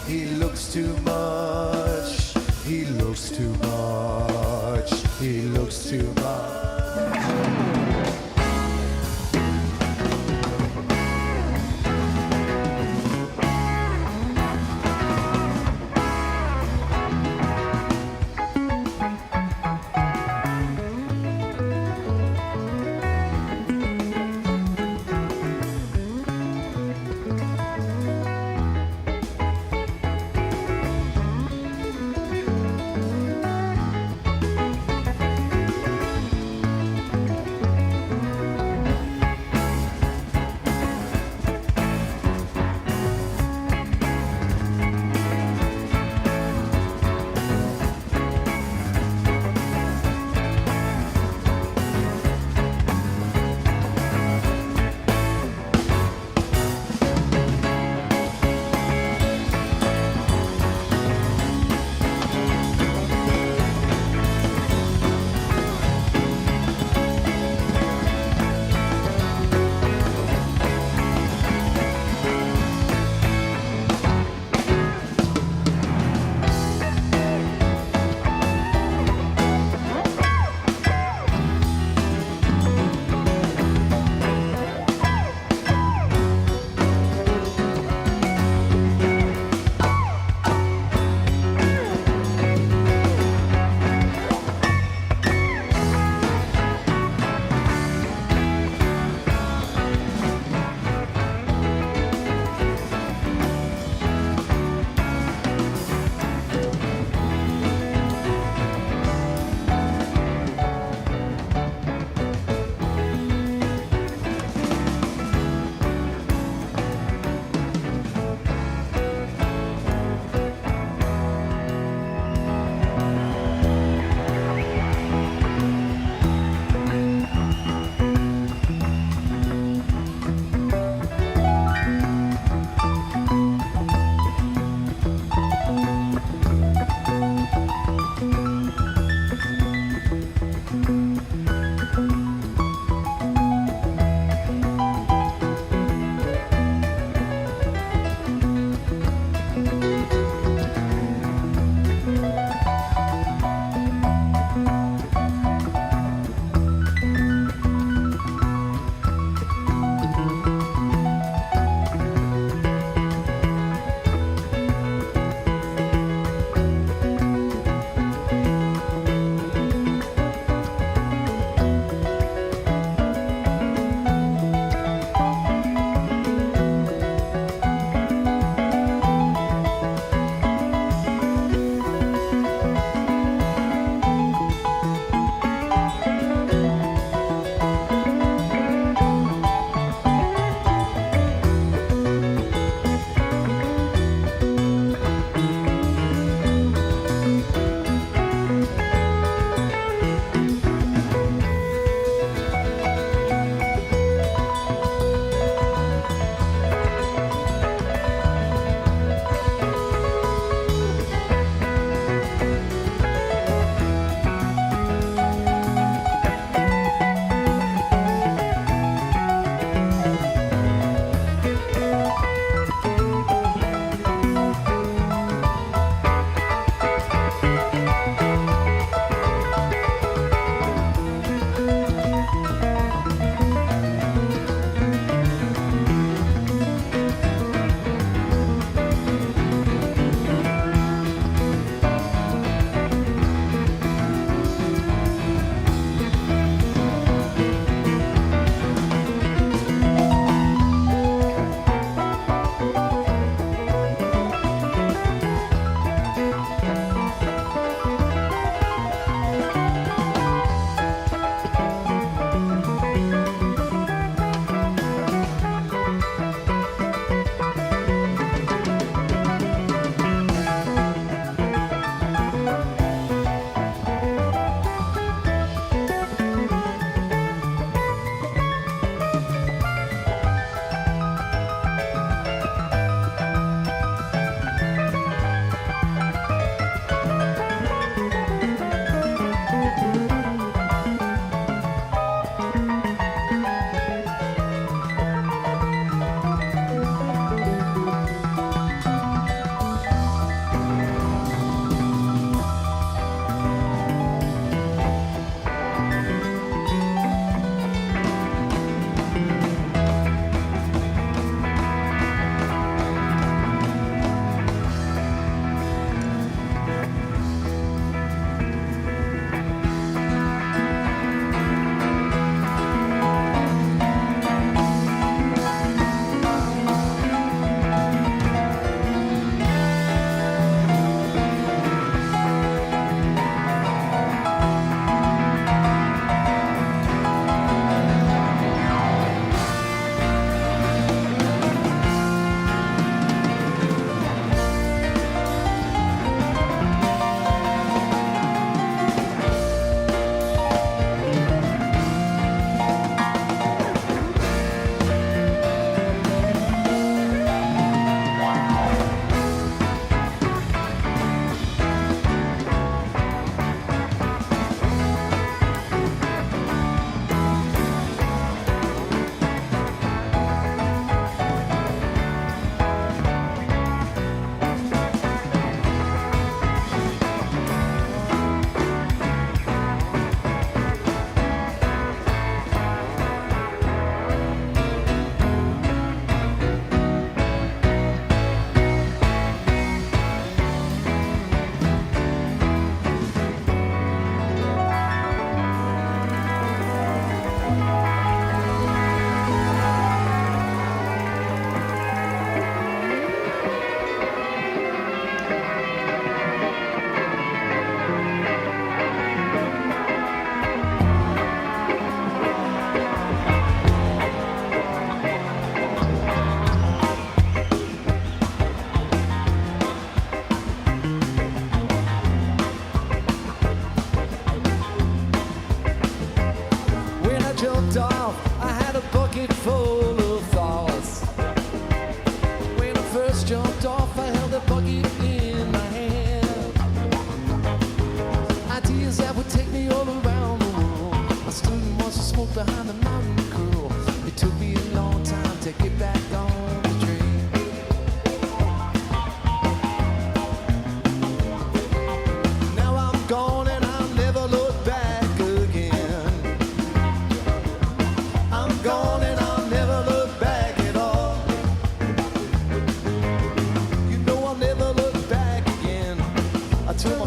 He looks too much. He looks too much. He looks too much.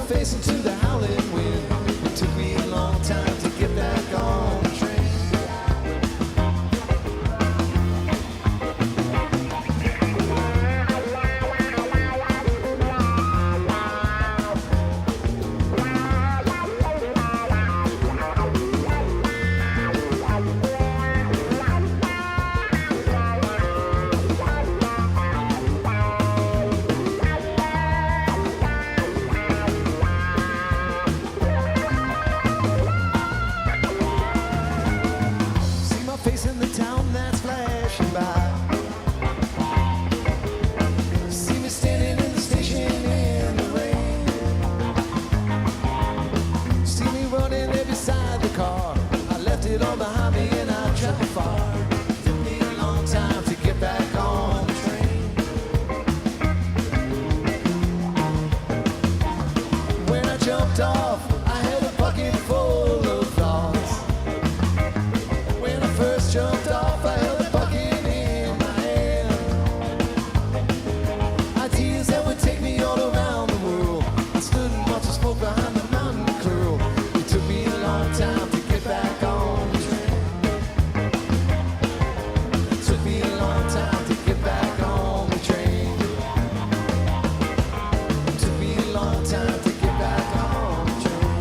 my face into the howling wind. It took me a long time to get back on the train. See my face in the town that's flashing by. See me standing in the station in the rain. See me running there beside the car. I left it all behind me and I traveled far. Took me a long time to get back on the train. When I jumped off, I had a bucket full of thoughts. When I first jumped off, I held a bucket in my hand. Ideas that would take me all around the world. I stood and watched the smoke behind the mountain curl. It took me a long time to get back on the train. It took me a long time to get back on the train. It took me a long time to get back on the train.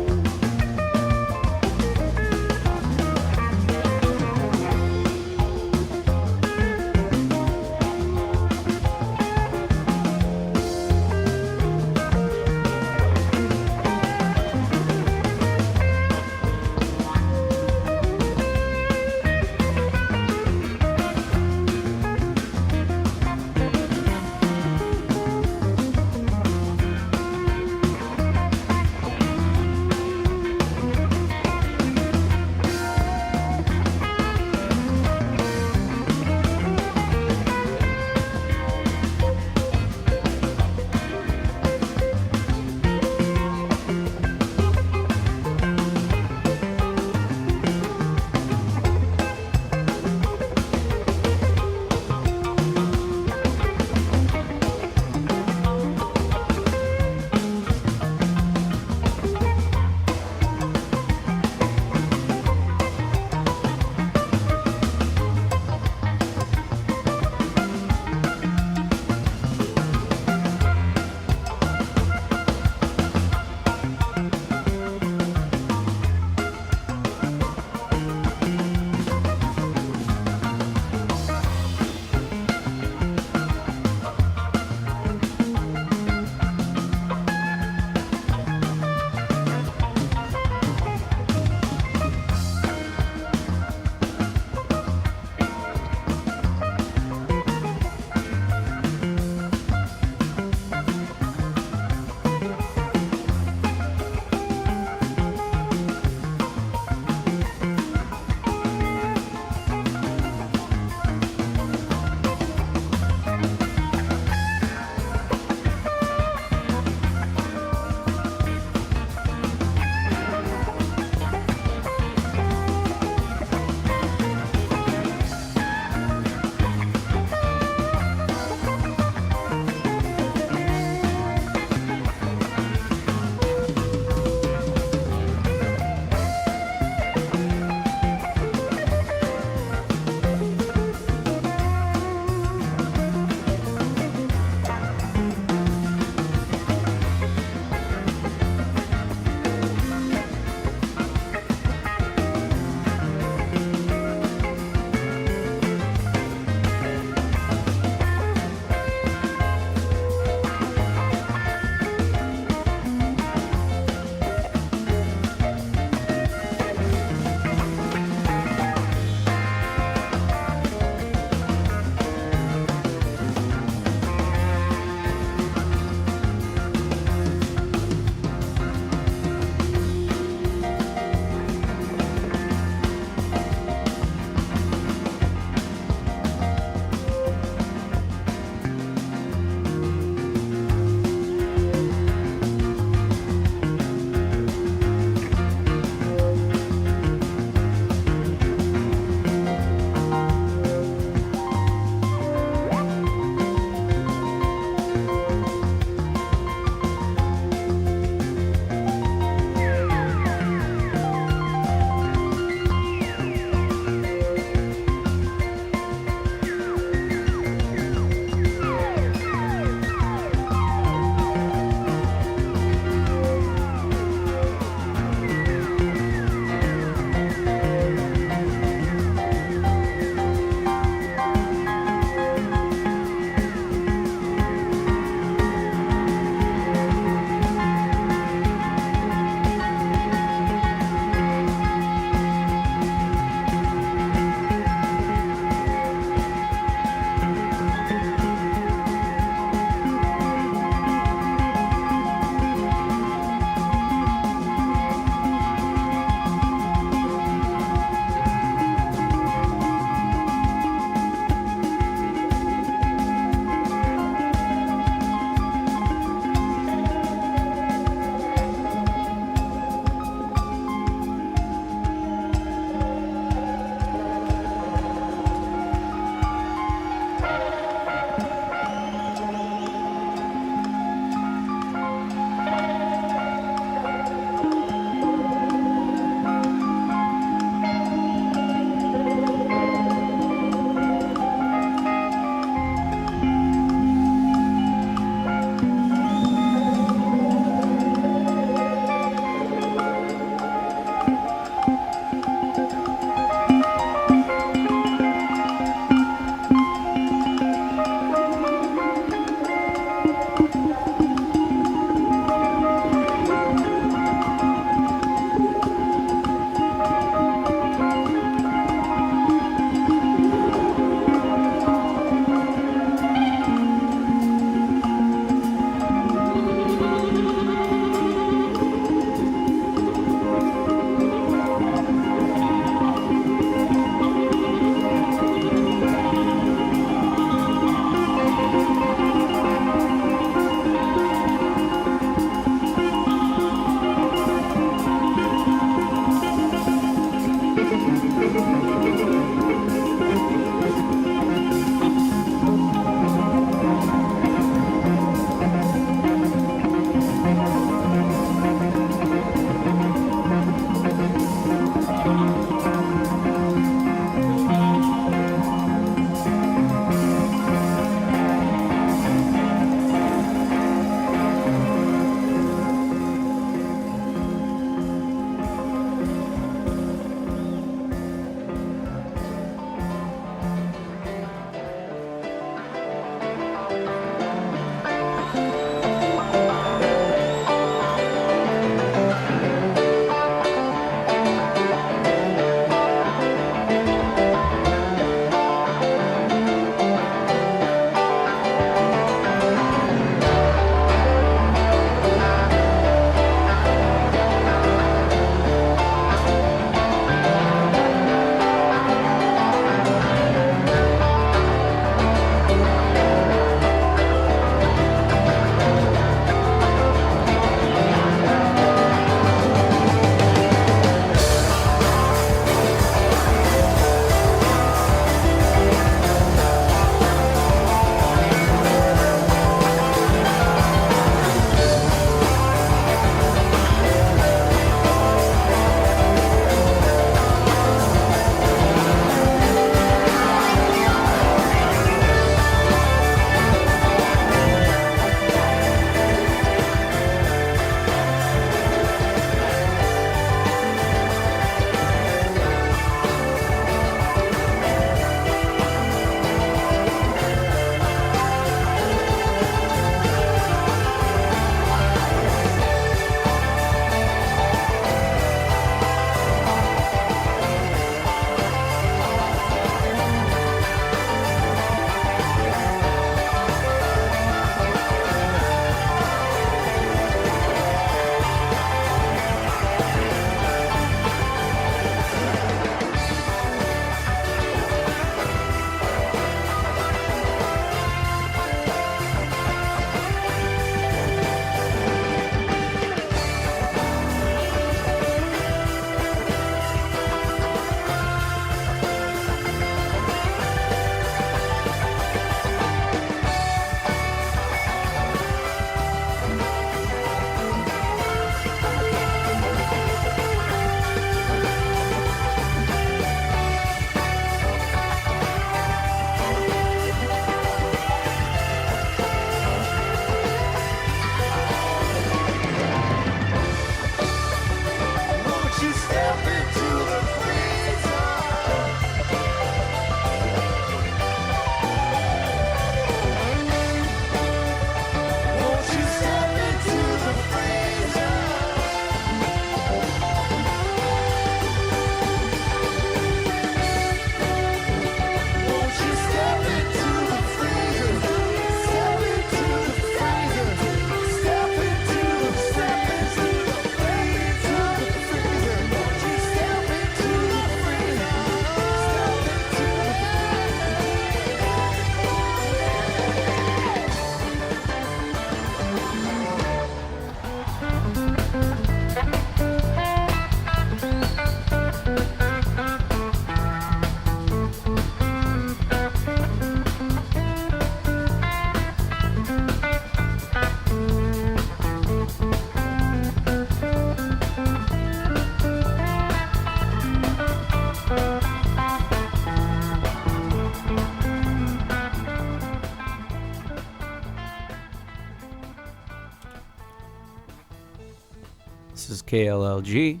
This is KLLG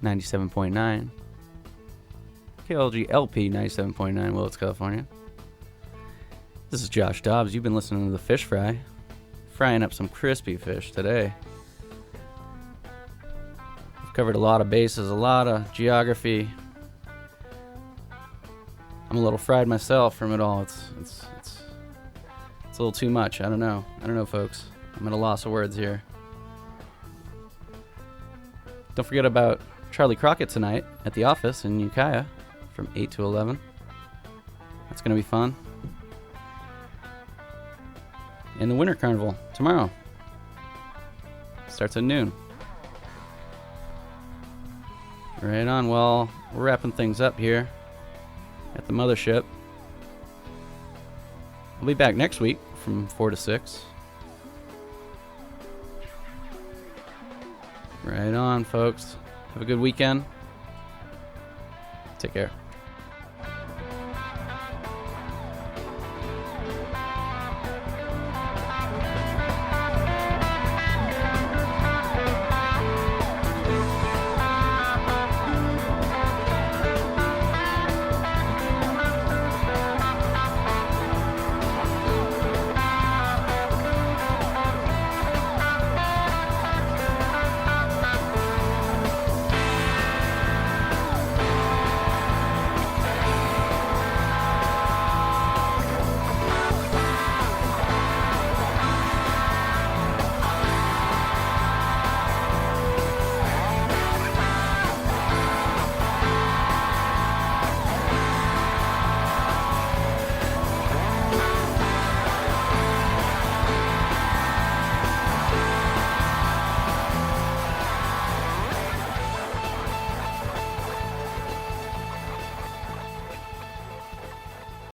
97.9. KLG LP 97.9, Willits, California. This is Josh Dobbs. You've been listening to the Fish Fry. Frying up some crispy fish today. We've covered a lot of bases, a lot of geography. I'm a little fried myself from it all. It's a little too much. I don't know, folks. I'm at a loss of words here. Don't forget about Charlie Crockett tonight at the office in Ukiah from 8 to 11. That's going to be fun. And the Winter Carnival tomorrow. Starts at noon. Right on. Well, we're wrapping things up here at the mothership. I'll be back next week from 4 to 6. Right on, folks. Have a good weekend. Take care.